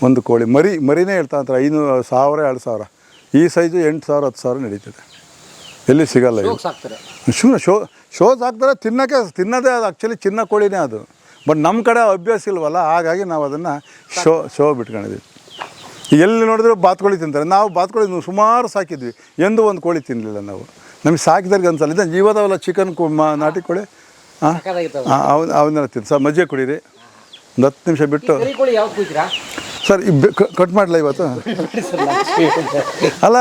ಒಂದು ಕೋಳಿ. ಮರಿನೇ ಹೇಳ್ತಾ ಅಂತಾರೆ 500,000 2,000. ಈ ಸೈಜು 8,000 10,000 ನಡೀತದೆ. ಎಲ್ಲಿ ಸಿಗಲ್ಲ ಇದು. ಶೋಸ್ ಹಾಕ್ತಾರೆ ತಿನ್ನೋದೇ ಅದು. ಆ್ಯಕ್ಚುಲಿ ಚಿನ್ನ ಕೋಳಿನೇ ಅದು. ಬಟ್ ನಮ್ಮ ಕಡೆ ಅಭ್ಯಾಸ ಇಲ್ವಲ್ಲ, ಹಾಗಾಗಿ ನಾವು ಅದನ್ನು ಶೋ ಬಿಟ್ಕೊಂಡಿದ್ದೀವಿ. ಎಲ್ಲಿ ನೋಡಿದ್ರು ಬಾತ್ಕೋಳಿ ತಿಂತಾರೆ. ನಾವು ಬಾತ್ಕೋಳಿ ಸುಮಾರು ಸಾಕಿದ್ವಿ, ಎಂದೂ ಒಂದು ಕೋಳಿ ತಿನ್ನಲಿಲ್ಲ ನಾವು. ನಮಗೆ ಸಾಕಿದಾರಿಗೆ ಅನ್ಸಲ್ಲ. ಇದು ಜೀವದವಲ್ಲ ಚಿಕನ್ ನಾಟಿ ಕೋಳಿ ಅವನ್ನೆಲ್ಲ ತಿಂದು. ಸರ್ ಮಜ್ಜಿಗೆ ಕುಡೀರಿ, ಒಂದು 10 ನಿಮಿಷ ಬಿಟ್ಟು. ಸರ್ ಕಟ್ ಮಾಡಲ ಇವತ್ತು? ಅಲ್ಲ,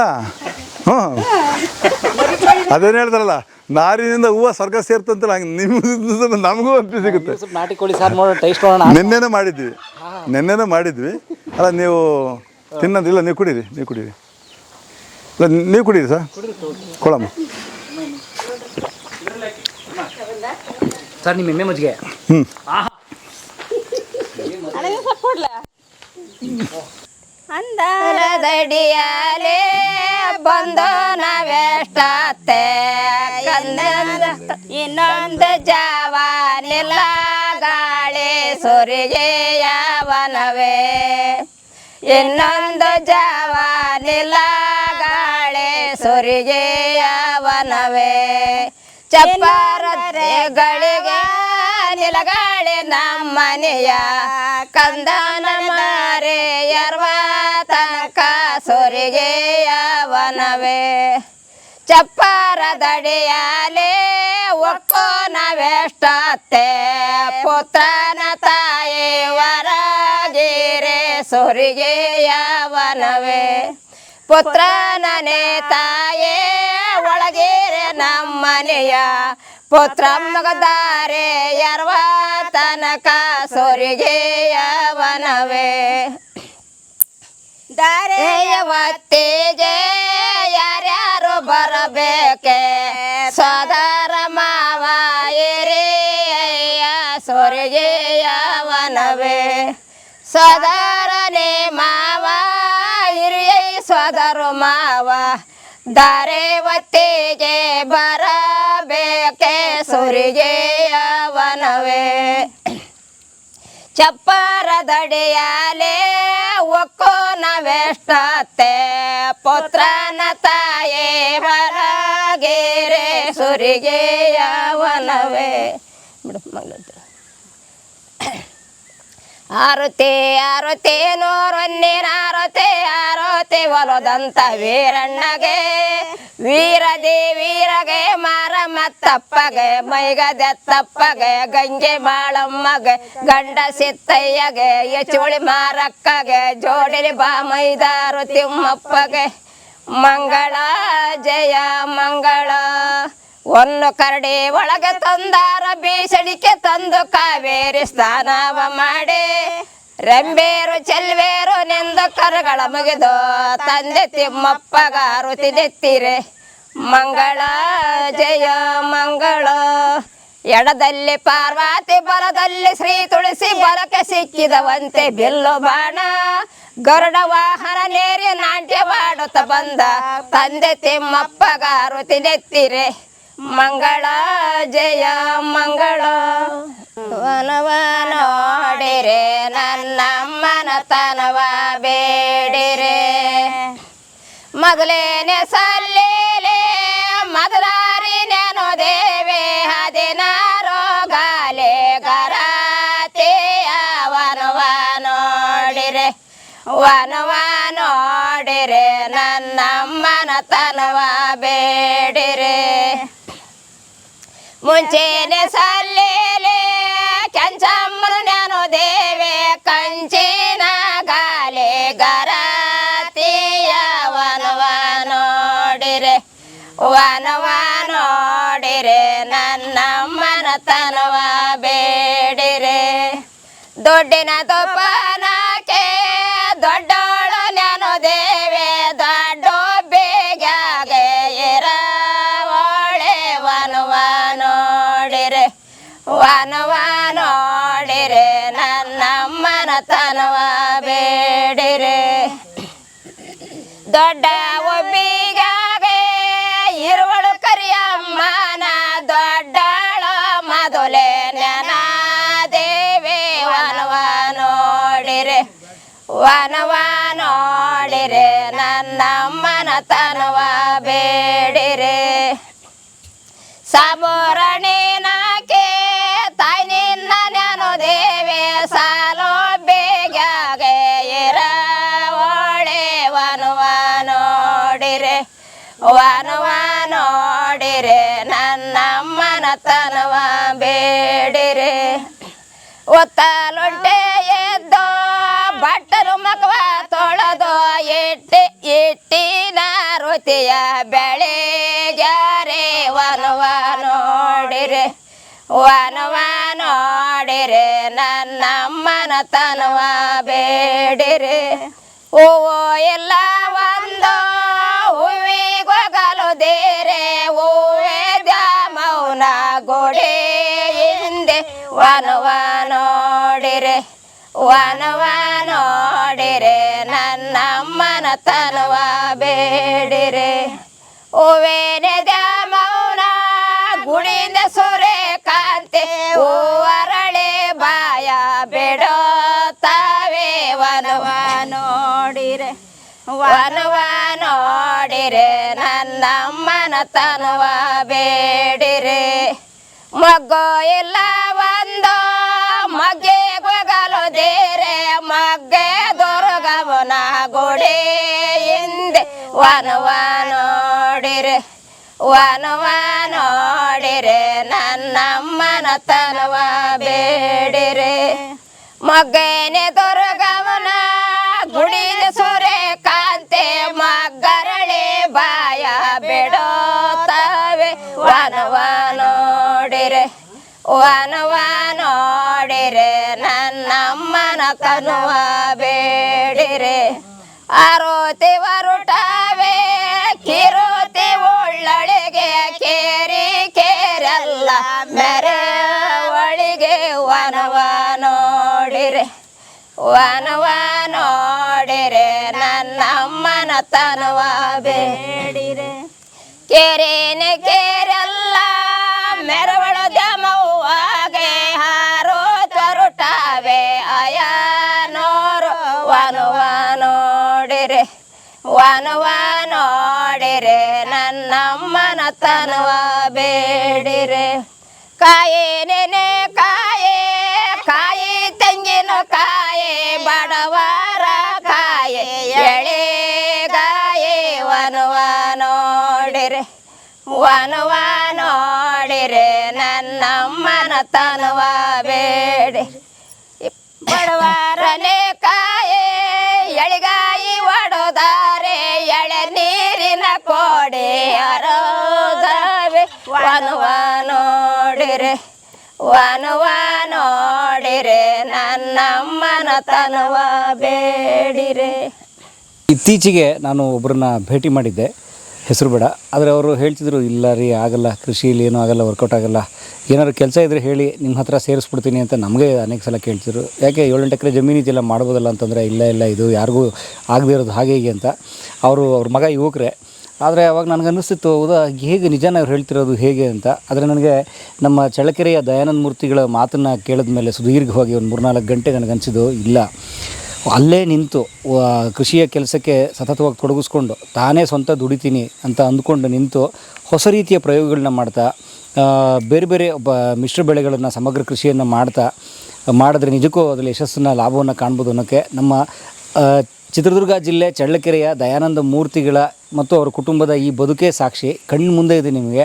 ಅದೇನು ಹೇಳ್ತಾರಲ್ಲ, ನಾರಿನಿಂದ ಹೂವು ಸ್ವರ್ಗ ಸೇರ್ತಂತಲ್ಲ, ಹಂಗೆ ನಿಮ್ಮ ನಮಗೂ ಅನ್ಪಿ ಸಿಗುತ್ತೆ. ನೆನ್ನೆನೂ ಮಾಡಿದ್ವಿ. ಅಲ್ಲ ನೀವು ತಿನ್ನೋದಿಲ್ಲ, ನೀವು ಕುಡೀರಿ. ಇಲ್ಲ ನೀವು ಕುಡೀರಿ ಸರ್. ಕೊಳಮ್ಮ ಸರ್, ನಿಮ್ಮ ಎಮ್ಮೆ ಮಜ್ಜಿಗೆ. ಅಂದರದಡಿಯಾಲೆ ಬಂದು ನಾವೆಷ್ಟತ್ತೆ ಇನ್ನೊಂದು ಜವಾನಿಲ್ಲ ಗಾಳಿ ಸುರಿಗೆಯವನವೇ. ಇನ್ನೊಂದು ಜವಾನಿಲ್ಲ ಗಾಳಿ ಸುರಿಗೆಯವನವೇ. ಚಪ್ಪರಗಳಿಗೆ ನಿಲಗಾಳಿ ನಮ್ಮನೆಯ ಕಂದನ ಮಾರೆ ಯರ್ವ ತನಕ ಸುರಿಗೆಯವನವೇ. ಚಪ್ಪರದಡಿಯಾಲೆ ಒಕ್ಕೋ ನಾವೆಷ್ಟತ್ತೆ ಪುತ್ರನ ತಾಯಿ ವರಗಿರೆ ಸುರಿಗೆಯವನವೇ. ಪುತ್ರನೇ ತಾಯೇ ಒಳಗಿರೆ ನಮ್ಮನೆಯ ಪುತ್ರ ಮಗದಾರೆ ಯರ್ವ ತನಕ ಸುರಿಗೆಯವನವೇ. ದಾರೆಯ ಒತ್ತಿಗೆ ಯಾರ್ಯಾರು ಬರಬೇಕೆ ಸೋದರ ಮಾವ ಹಿರಿಯ ಸೊರಿಗೆಯವನವೇ ಸದರನೆ ಮಾವ ಹಿರಿಯ ಸೋದರು ಮಾವ ದಾರೆ ಒತ್ತಿಗೆ ಬರಬೇಕೆ ಸುರಿಗೆಯವನವೇ ಚಪ್ಪರದಡಿಯಾಲೆ ಒಕ್ಕೋ ನವೆಷ್ಟತ್ತೆ ಪುತ್ರನ ತಾಯೇ ಹೊರಗೇರೆ ಸುರಿಗೆಯವನವೇ ಬಿಡು ಮಂಗಳೂರು ಆರುತಿ ಆರುತಿ ನೂರೊನ್ನಿನ ಆರುತಿ ಹೊಲದಂತ ವೀರಣ್ಣಗೆ ವೀರಗೆ ಮಾರಮ್ಮತ್ತಪ್ಪಗೆ ಮೈಗದೆತ್ತಪ್ಪಗೆ ಗಂಗೆ ಮಾಳಮ್ಮಗೆ ಗಂಡ ಸಿತ್ತಯ್ಯಗೆ ಯಚುಳಿ ಮಾರಕ್ಕಗೆ ಜೋಡಿಲಿ ಬಾ ಮೈದಾರು ತಿಮ್ಮಪ್ಪಗೆ ಮಂಗಳ ಜಯ ಮಂಗಳ ಒಂದು ಕರಡಿ ಒಳಗೆ ತಂದಾರ ಬೀಸಡಿಕೆ ತಂದು ಕಾವೇರಿ ಸ್ನಾನವ ಮಾಡಿ ರೆಂಬೇರು ಚೆಲ್ವೇರು ನಿಂದು ಕರುಗಳ ಮುಗಿದು ತಂದೆ ತಿಮ್ಮಪ್ಪಗ ಆರುತಿ ನೆತ್ತಿರೆ ಮಂಗಳ ಜಯ ಮಂಗಳ ಎಡದಲ್ಲಿ ಪಾರ್ವತಿ ಬಲದಲ್ಲಿ ಶ್ರೀ ತುಳಸಿ ಬಲಕ್ಕೆ ಸಿಕ್ಕಿದವಂತೆ ಬಿಲ್ಲು ಬಾಣ ಗರುಡ ವಾಹನ ನೇರಿ ನಾಟ್ಯವಾಡುತ್ತ ಬಂದ ತಂದೆ ತಿಮ್ಮಪ್ಪಗ ಆರುತಿ ನೆತ್ತಿರೆ ಮಂಗಳ ಜಯ ಮಂಗಳ ವನವ ನೋಡಿರೆ ನನ್ನಮ್ಮನ ತನವ ಬೇಡಿರೆ ಮೊದಲೇನೆ ಸಲ್ಲೇಲೆ ಮೊದಲಾರಿ ನೆನು ದೇವೆ 16 ಗಾಲೆ ಗರಾತೆಯ ವನವ ನೋಡಿರೆ ನನ್ನಮ್ಮನ ತನವ ಬೇಡಿರೆ ಮುಂಚೆನೆ ಸಲ್ಲೇಲೆ ಕೆಂಚಮ್ಮನ ನೆನು ದೇವೆ ಕಂಚಿನ ಗಾಲೆ ಗರಾತಿಯ ವನವ ನೋಡಿರೆ ನನ್ನಮ್ಮನ ತನವ ಬೇಡಿರೆ ದೊಡ್ಡಿನ ದೊಪ್ಪನಕ್ಕೆ ದೊಡ್ಡೋಳು ನೆನು ದೇವೆ ದೊಡ್ಡ ಬೇಗಾಗೆ ಇರವಳೆ ವನವ ನೋಡಿರೆ ನನ್ನಮ್ಮನ ತನವ ಬೇಡಿರೆ ದೊಡ್ಡ ಒಬ್ಬಿಗಾಗೆ ಇರುವಳು ಕರಿಯಮ್ಮನ ದೊಡ್ಡಳ ಮೊದಲೇ ನೆನ ದೇವೆ ವನವ ನೋಡಿರೆ ನನ್ನಮ್ಮನ ತನವ ಬೇಡಿರೆ ಸಾಬೋರಣಿನಾಕೆ ತಾಯಿ ನಿನ್ನ ನೆನು ದೇವೆ ಸಾಲೋ ಬೇಗಾಗೆ ಇರವಳೆ ವನವ ನೋಡಿರೆ ನನ್ನಮ್ಮನ ತನವ ಬೇಡಿರೆ ಒತ್ತಲುಂಟೆ ಎದ್ದೋ ಬಟ್ಟರು ಮಗವ ತೊಳೆದೋ ಇಟ್ಟಿನ ರುತಿಯ ಬೆಳೆಗ್ಯಾರೆ ವನವ ನೋಡಿರೆ ನನ್ನಮ್ಮನ ತನವ ಬೇಡಿರೆ ಹೂವು ಎಲ್ಲ ಒಂದು ಹೂವಿಗೊಗಲು ದೇರೆ ಹೂವೇ ದ್ಯಾಮೌನ ಗೋಡೆ ಹಿಂದೆ ವನವ ನೋಡಿರೆ ನನ್ನಮ್ಮನ ತನವ ಬೇಡಿರೆ ಹೂವೇನೆ ದ್ಯಾಮೌನ ಗುಡಿಂದ ಸೂರ್ಯಕಾಂತಿ ಹೂವರಳೆ ಬಾಯ ಬಿಡುತ್ತವೆ ವನವ ನೋಡಿರೆ ನನ್ನಮ್ಮನ ತನವ ಬೇಡಿರೆ ಮಗ್ಗೋ ಇಲ್ಲ ಒಂದು ಮಗ್ಗೆ ಗೊಗಲು ದೇರೆ ಮಗ್ಗೆ ದುರ್ಗಮನ ಗೋಡೆ ಹಿಂದೆ ವನವ ನೋಡಿರೆ ನನ್ನಮ್ಮನ ತನವ ಬೇಡಿರೆ ಮಗ್ಗೇನೆ ದುರ್ಗಮನ ಗುಡಿದ ಸೂರ್ಯಕಾಂತಿ ಮಗ್ಗರಳೆ ಬಾಯ ಬಿಡುತ್ತವೆ ವನವ ನೋಡಿರೆ ನನ್ನಮ್ಮನ ತನವ ಬೇಡಿರೆ ಆರೋತಿ ವರುಟವೆ ಕಿರುತಿ ಒಳ್ಳೊಳಗೆ ಕೇರೆಲ್ಲ ಮೆರೆ ಒಳಿಗೆ ವನವ ನೋಡಿರೆ ವನವ ನೋಡಿರೆ ನನ್ನಮ್ಮನ ತನವ ಬೇಡಿರೆ ಕೆರೆನ ಕೆರೆಲ್ಲ ಮೆರವಳ ಜಮವಾಗೆ ಹಾರೋ ತರುಟಾವೆ ಅಯನೋರು ವನವ ನೋಡಿರೆ ವನವ ನೋಡಿರೆ ನನ್ನಮ್ಮನ ತನವ ಬೇಡಿರೆ ಕಾಯೇ ನೆನೆ ಕಾಯೇ ಕಾಯಿ ತೆಂಗಿನ ಕಾಯೇ ಬಡವರ ಕಾಯೇ ಎಳೆಗಾಯೇ ವನವ ನೋಡಿರೆ ವನವ ನೋಡಿರೆ ನನ್ನಮ್ಮನ ತನವ ಬೇಡಿ ಬಡವರನೆ ಕಾಯೇ ಎಳೆಗಾಯಿ ಒಡೋದಾರೆ ಎಳೆ ನೀರಿನ ಕೋಡೆ ಅರೋದವೆ ವನವ ನೋಡಿರೆ ವನವ ನೋಡಿರೆ ನನ್ನಮ್ಮನ ತನವ ಬೇಡಿರೆ. ಇತ್ತೀಚೆಗೆ ನಾನು ಒಬ್ಬರನ್ನ ಭೇಟಿ ಮಾಡಿದ್ದೆ, ಹೆಸರು ಬೇಡ, ಆದರೆ ಅವರು ಹೇಳ್ತಿದ್ರು ಇಲ್ಲ ರೀ ಆಗಲ್ಲ, ಕೃಷಿಯಲ್ಲಿ ಏನೂ ಆಗಲ್ಲ, ವರ್ಕೌಟ್ ಆಗಲ್ಲ, ಏನಾದ್ರು ಕೆಲಸ ಇದ್ದರೆ ಹೇಳಿ ನಿಮ್ಮ ಹತ್ರ ಸೇರಿಸ್ಬಿಡ್ತೀನಿ ಅಂತ ನಮಗೆ ಅನೇಕ ಸಲ ಕೇಳ್ತಿದ್ರು. ಯಾಕೆ 7-8 ಎಕರೆ ಜಮೀನು ಇದೆಲ್ಲ ಮಾಡ್ಬೋದಲ್ಲ ಅಂತಂದರೆ ಇಲ್ಲ ಇದು ಯಾರಿಗೂ ಆಗದೇ ಇರೋದು ಹಾಗೆ ಹೀಗೆ ಅಂತ. ಅವ್ರ ಮಗ ಯುವಕರೇ. ಆದರೆ ಅವಾಗ ನನಗನ್ನಿಸ್ತಿತ್ತು ಹೌದಾ ಹೇಗೆ ನಿಜಾನ ಅವ್ರು ಹೇಳ್ತಿರೋದು ಹೇಗೆ ಅಂತ. ಆದರೆ ನನಗೆ ನಮ್ಮ ಚಳ್ಳಕೆರೆಯ ದಯಾನಂದ ಮೂರ್ತಿಗಳ ಮಾತನ್ನು ಕೇಳಿದ ಮೇಲೆ ಸುದೀರ್ಘವಾಗಿ ಒಂದು 3-4 ಗಂಟೆ ನನಗನ್ಸಿದ್ದು ಇಲ್ಲ, ಅಲ್ಲೇ ನಿಂತು ಕೃಷಿಯ ಕೆಲಸಕ್ಕೆ ಸತತವಾಗಿ ತೊಡಗಿಸ್ಕೊಂಡು ತಾನೇ ಸ್ವಂತ ದುಡಿತೀನಿ ಅಂತ ಅಂದ್ಕೊಂಡು ನಿಂತು ಹೊಸ ರೀತಿಯ ಪ್ರಯೋಗಗಳನ್ನ ಮಾಡ್ತಾ ಬೇರೆ ಬೇರೆ ಮಿಶ್ರ ಬೆಳೆಗಳನ್ನು ಸಮಗ್ರ ಕೃಷಿಯನ್ನು ಮಾಡಿದ್ರೆ ನಿಜಕ್ಕೂ ಅದರಲ್ಲಿ ಯಶಸ್ಸನ್ನು ಲಾಭವನ್ನು ಕಾಣ್ಬೋದು ಅನ್ನೋಕ್ಕೆ ನಮ್ಮ ಚಿತ್ರದುರ್ಗ ಜಿಲ್ಲೆ ಚಳ್ಳಕೆರೆಯ ದಯಾನಂದ ಮೂರ್ತಿಗಳ ಮತ್ತು ಅವರ ಕುಟುಂಬದ ಈ ಬದುಕೇ ಸಾಕ್ಷಿ. ಕಣ್ಣು ಮುಂದೆ ಇದೆ ನಿಮಗೆ.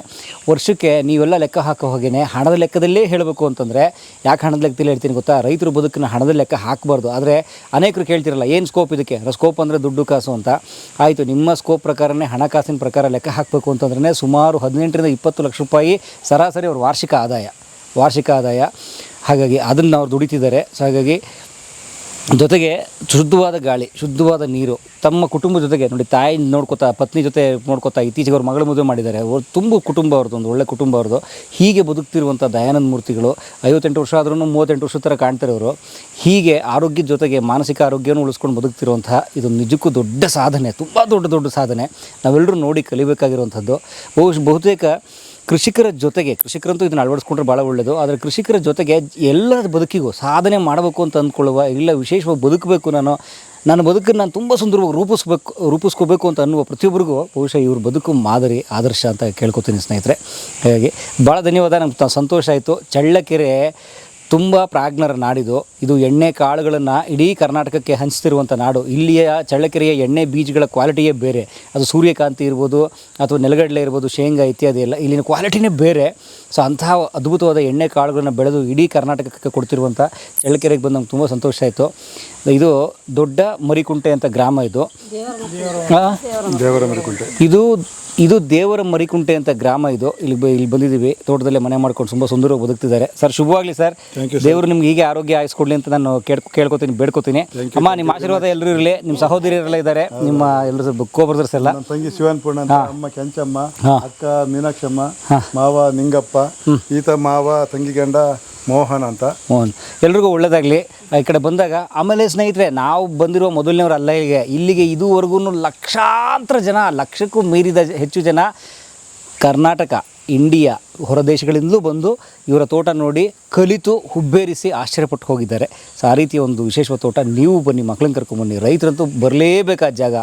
ವರ್ಷಕ್ಕೆ ನೀವೆಲ್ಲ ಲೆಕ್ಕ ಹಾಕೋ ಹಾಗೇ ಹಣದ ಲೆಕ್ಕದಲ್ಲೇ ಹೇಳಬೇಕು ಅಂತಂದರೆ, ಯಾಕೆ ಹಣದ ಲೆಕ್ಕದಲ್ಲಿ ಹೇಳ್ತೀನಿ ಗೊತ್ತಾ, ರೈತರ ಬದುಕನ್ನ ಹಣದ ಲೆಕ್ಕ ಹಾಕಬಾರ್ದು. ಆದರೆ ಅನೇಕರು ಕೇಳ್ತಿರಲ್ಲ ಏನು ಸ್ಕೋಪ್ ಇದಕ್ಕೆ, ಸ್ಕೋಪ್ ಅಂದರೆ ದುಡ್ಡು ಕಾಸು ಅಂತ. ಆಯಿತು, ನಿಮ್ಮ ಸ್ಕೋಪ್ ಪ್ರಕಾರನೇ ಹಣಕಾಸಿನ ಪ್ರಕಾರ ಲೆಕ್ಕ ಹಾಕಬೇಕು ಅಂತಂದ್ರೆ ಸುಮಾರು 18-20 ಲಕ್ಷ ರೂಪಾಯಿ ಸರಾಸರಿ ಅವ್ರ ವಾರ್ಷಿಕ ಆದಾಯ. ಹಾಗಾಗಿ ಅದನ್ನು ಅವ್ರು ದುಡಿತಿದ್ದಾರೆ. ಸೊ ಹಾಗಾಗಿ ಜೊತೆಗೆ ಶುದ್ಧವಾದ ಗಾಳಿ, ಶುದ್ಧವಾದ ನೀರು, ತಮ್ಮ ಕುಟುಂಬದ ಜೊತೆಗೆ ನೋಡಿ ತಾಯಿ ನೋಡ್ಕೋತಾ, ಪತ್ನಿ ಜೊತೆ ನೋಡ್ಕೋತಾ, ಇತ್ತೀಚೆಗೆ ಅವ್ರ ಮಗಳ ಮದುವೆ ಮಾಡಿದ್ದಾರೆ. ತುಂಬ ಕುಟುಂಬ ಅವ್ರದ್ದು, ಒಂದು ಒಳ್ಳೆ ಕುಟುಂಬ ಅವ್ರದ್ದು. ಹೀಗೆ ಬದುಕ್ತಿರುವಂಥ ದಯಾನಂದ ಮೂರ್ತಿಗಳು 58 ವರ್ಷ ಆದ್ರೂ 38 ವರ್ಷದ ಥರ ಕಾಣ್ತಾರೆ ಅವರು. ಹೀಗೆ ಆರೋಗ್ಯದ ಜೊತೆಗೆ ಮಾನಸಿಕ ಆರೋಗ್ಯನೂ ಉಳಿಸ್ಕೊಂಡು ಬದುಕ್ತಿರುವಂತಹ ಇದು ನಿಜಕ್ಕೂ ದೊಡ್ಡ ಸಾಧನೆ, ತುಂಬ ದೊಡ್ಡ ಸಾಧನೆ. ನಾವೆಲ್ಲರೂ ನೋಡಿ ಕಲಿಬೇಕಾಗಿರುವಂಥದ್ದು. ಬಹುತೇಕ ಕೃಷಿಕರ ಜೊತೆಗೆ, ಕೃಷಿಕರಂತೂ ಇದನ್ನು ಅಳವಡಿಸ್ಕೊಂಡ್ರೆ ಭಾಳ ಒಳ್ಳೆಯದು, ಆದರೆ ಕೃಷಿಕರ ಜೊತೆಗೆ ಎಲ್ಲರ ಬದುಕಿಗೂ ಸಾಧನೆ ಮಾಡಬೇಕು ಅಂತ ಅಂದ್ಕೊಳ್ಳುವ, ಇಲ್ಲ ವಿಶೇಷವಾಗಿ ಬದುಕಬೇಕು, ನನ್ನ ಬದುಕನ್ನು ನಾನು ತುಂಬ ಸುಂದರವಾಗಿ ರೂಪಿಸ್ಕೋಬೇಕು ಅಂತ ಅನ್ನುವ ಪ್ರತಿಯೊಬ್ಬರಿಗೂ ಬಹುಶಃ ಇವ್ರ ಬದುಕು ಮಾದರಿ, ಆದರ್ಶ ಅಂತ ಕೇಳ್ಕೊತೀನಿ ಸ್ನೇಹಿತರೆ. ಹಾಗಾಗಿ ಭಾಳ ಧನ್ಯವಾದ, ನಮ್ಗೆ ಸಂತೋಷ ಆಯಿತು. ಚಳ್ಳಕೆರೆ ತುಂಬ ಪ್ರಾಜ್ಞರ ನಾಡಿದು. ಇದು ಎಣ್ಣೆ ಕಾಳುಗಳನ್ನು ಇಡೀ ಕರ್ನಾಟಕಕ್ಕೆ ಹಂಚ್ತಿರುವಂಥ ನಾಡು. ಇಲ್ಲಿಯ ಚಳ್ಳಕೆರೆಯ ಎಣ್ಣೆ ಬೀಜಗಳ ಕ್ವಾಲಿಟಿಯೇ ಬೇರೆ. ಅದು ಸೂರ್ಯಕಾಂತಿ ಇರ್ಬೋದು ಅಥವಾ ನೆಲಗಡಲೆ ಇರ್ಬೋದು, ಶೇಂಗಾ ಇತ್ಯಾದಿ ಎಲ್ಲ ಇಲ್ಲಿನ ಕ್ವಾಲಿಟಿನೇ ಬೇರೆ. ಸೊ ಅಂತಹ ಅದ್ಭುತವಾದ ಎಣ್ಣೆ ಕಾಳುಗಳನ್ನು ಬೆಳೆದು ಇಡೀ ಕರ್ನಾಟಕಕ್ಕೆ ಕೊಡ್ತಿರುವಂಥ ಚಳ್ಳಕೆರೆಗೆ ಬಂದು ನಮ್ಗೆ ತುಂಬ ಸಂತೋಷ ಆಯಿತು. ಇದು ದೊಡ್ಡ ಮರಿಕುಂಟೆ ಅಂತ ಗ್ರಾಮ, ಇದು ದೇವರ ಮರಿಕುಂಟೆ, ಇದು ದೇವರ ಮರಿಕುಂಟೆ ಅಂತ ಗ್ರಾಮ. ಇದು ಇಲ್ಲಿ ಬಂದಿದ್ದೀವಿ, ತೋಟದಲ್ಲೇ ಮನೆ ಮಾಡ್ಕೊಂಡು ತುಂಬ ಸುಂದರವಾಗಿ ಬದುಕ್ತಿದ್ದಾರೆ. ಸರ್ ಶುಭವಾಗಲಿ ಸರ್, ದೇವರು ನಿಮ್ಗೆ ಹೀಗೆ ಆರೋಗ್ಯ ಆಯಿಸ್ಕೊಡ್ಲಿ ಅಂತ ನಾನು ಕೇಳ್ಕೊತೀನಿ, ಬೇಡ್ಕೊತೀನಿ. ಅಮ್ಮ ನಿಮ್ಮ ಆಶೀರ್ವಾದ ಎಲ್ಲರೂ ಇರಲಿ. ನಿಮ್ಮ ಸಹೋದರಿಯರೆಲ್ಲ ಇದ್ದಾರೆ, ನಿಮ್ಮ ಎಲ್ಲರೂ ಕೋ-ಬ್ರದರ್ಸ್ ಎಲ್ಲ, ತಂಗಿ ಶಿವನ್ಪೂರ್ಣ ಅಂತ, ಅಮ್ಮ ಕೆಂಚಮ್ಮ, ಅಕ್ಕ ಮೀನಾಕ್ಷಮ್ಮ, ಮಾವ ನಿಂಗಪ್ಪ, ಈತ ಮಾವ ತಂಗಿ ಗಂಡ ಮೋಹನ್ ಅಂತ. ಎಲ್ರಿಗೂ ಒಳ್ಳೇದಾಗಲಿ ಈ ಕಡೆ ಬಂದಾಗ. ಆಮೇಲೆ ಸ್ನೇಹಿತರೆ, ನಾವು ಬಂದಿರುವ ಮೊದಲನೇವ್ರು ಅಲ್ಲ ಇಲ್ಲಿಗೆ ಇದುವರೆಗೂ ಲಕ್ಷಾಂತರ ಜನ, ಲಕ್ಷಕ್ಕೂ ಮೀರಿದ ಹೆಚ್ಚು ಜನ ಕರ್ನಾಟಕ, ಇಂಡಿಯಾ, ಹೊರ ದೇಶಗಳಿಂದಲೂ ಬಂದು ಇವರ ತೋಟ ನೋಡಿ ಕಲಿತು ಹುಬ್ಬೇರಿಸಿ ಆಶ್ಚರ್ಯಪಟ್ಟು ಹೋಗಿದ್ದಾರೆ. ಸೊ ಆ ರೀತಿಯ ಒಂದು ವಿಶೇಷವಾದ ತೋಟ. ನೀವು ಬನ್ನಿ, ಮಕ್ಕಳನ್ನ ಕರ್ಕೊಂಬನ್ನಿ. ರೈತರಂತೂ ಬರಲೇಬೇಕಾದ ಜಾಗ.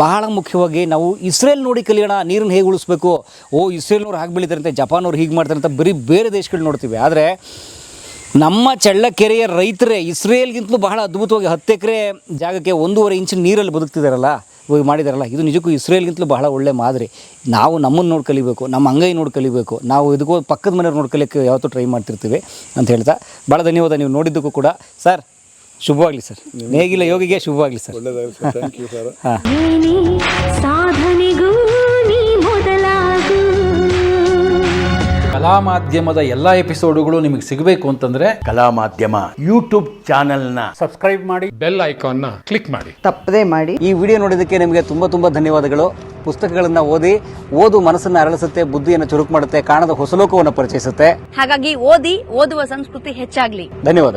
ಬಹಳ ಮುಖ್ಯವಾಗಿ ನಾವು ಇಸ್ರೇಲ್ ನೋಡಿ ಕಲಿಯೋಣ, ನೀರನ್ನು ಹೇಗೆ ಉಳಿಸ್ಬೇಕು. ಇಸ್ರೇಲ್ನವ್ರು ಹಾಗೆ ಬೆಳೀತಾರಂತೆ, ಜಪಾನವ್ರು ಹೀಗೆ ಮಾಡ್ತಾರೆ ಅಂತ ಬರೀ ಬೇರೆ ದೇಶಗಳು ನೋಡ್ತೀವಿ. ಆದರೆ ನಮ್ಮ ಚಳ್ಳಕೆರೆಯ ರೈತರೇ ಇಸ್ರೇಲ್ಗಿಂತಲೂ ಬಹಳ ಅದ್ಭುತವಾಗಿ 10 ಎಕರೆ ಜಾಗಕ್ಕೆ 1.5 ಇಂಚಿನ ನೀರಲ್ಲಿ ಬದುಕ್ತಿದ್ದಾರಲ್ಲ, ಮಾಡಿದಾರಲ್ಲ, ಇದು ನಿಜಕ್ಕೂ ಇಸ್ರೇಲ್ಗಿಂತಲೂ ಬಹಳ ಒಳ್ಳೆ ಮಾದರಿ. ನಾವು ನಮ್ಮನ್ನು ನೋಡಿ ಕಲಿಬೇಕು, ನಮ್ಮ ಅಂಗೈ ನೋಡಿ ಕಲಿಬೇಕು. ನಾವು ಇದಕ್ಕೂ ಪಕ್ಕದ ಮನೆಯವ್ರು ನೋಡಿ ಕಲಿಯೋಕ್ಕೆ ಯಾವತ್ತೂ ಟ್ರೈ ಮಾಡ್ತಿರ್ತೀವಿ ಅಂತ ಹೇಳ್ತಾ ಭಾಳ ಧನ್ಯವಾದ ನೀವು ನೋಡಿದ್ದಕ್ಕೂ ಕೂಡ. ಸರ್ ಶುಭವಾಗಲಿ ಸರ್, ನೇಗಿಲ ಯೋಗಿಗೆ ಶುಭವಾಗಲಿ ಸರ್. ಹಾಂ, ಕಲಾ ಮಾಧ್ಯಮದ ಎಲ್ಲಾ ಎಪಿಸೋಡುಗಳು ನಿಮಗೆ ಸಿಗಬೇಕು ಅಂತಂದ್ರೆ ಕಲಾ ಮಾಧ್ಯಮ ಯೂಟ್ಯೂಬ್ ಚಾನೆಲ್ನ ಸಬ್ಸ್ಕ್ರೈಬ್ ಮಾಡಿ, ಬೆಲ್ ಐಕಾನ್ನ ಕ್ಲಿಕ್ ಮಾಡಿ. ತಪ್ಪದೇ ಮಾಡಿ. ಈ ವಿಡಿಯೋ ನೋಡಿದ್ದಕ್ಕೆ ನಿಮಗೆ ತುಂಬ ಧನ್ಯವಾದಗಳು. ಪುಸ್ತಕಗಳನ್ನು ಓದು ಮನಸ್ಸನ್ನು ಅರಳಿಸುತ್ತೆ, ಬುದ್ಧಿಯನ್ನು ಚುರುಕು ಮಾಡುತ್ತೆ, ಕಾಣದ ಹೊಸ ಲೋಕವನ್ನು ಪರಿಚಯಿಸುತ್ತೆ. ಹಾಗಾಗಿ ಓದುವ ಸಂಸ್ಕೃತಿ ಹೆಚ್ಚಾಗ್ಲಿ. ಧನ್ಯವಾದ.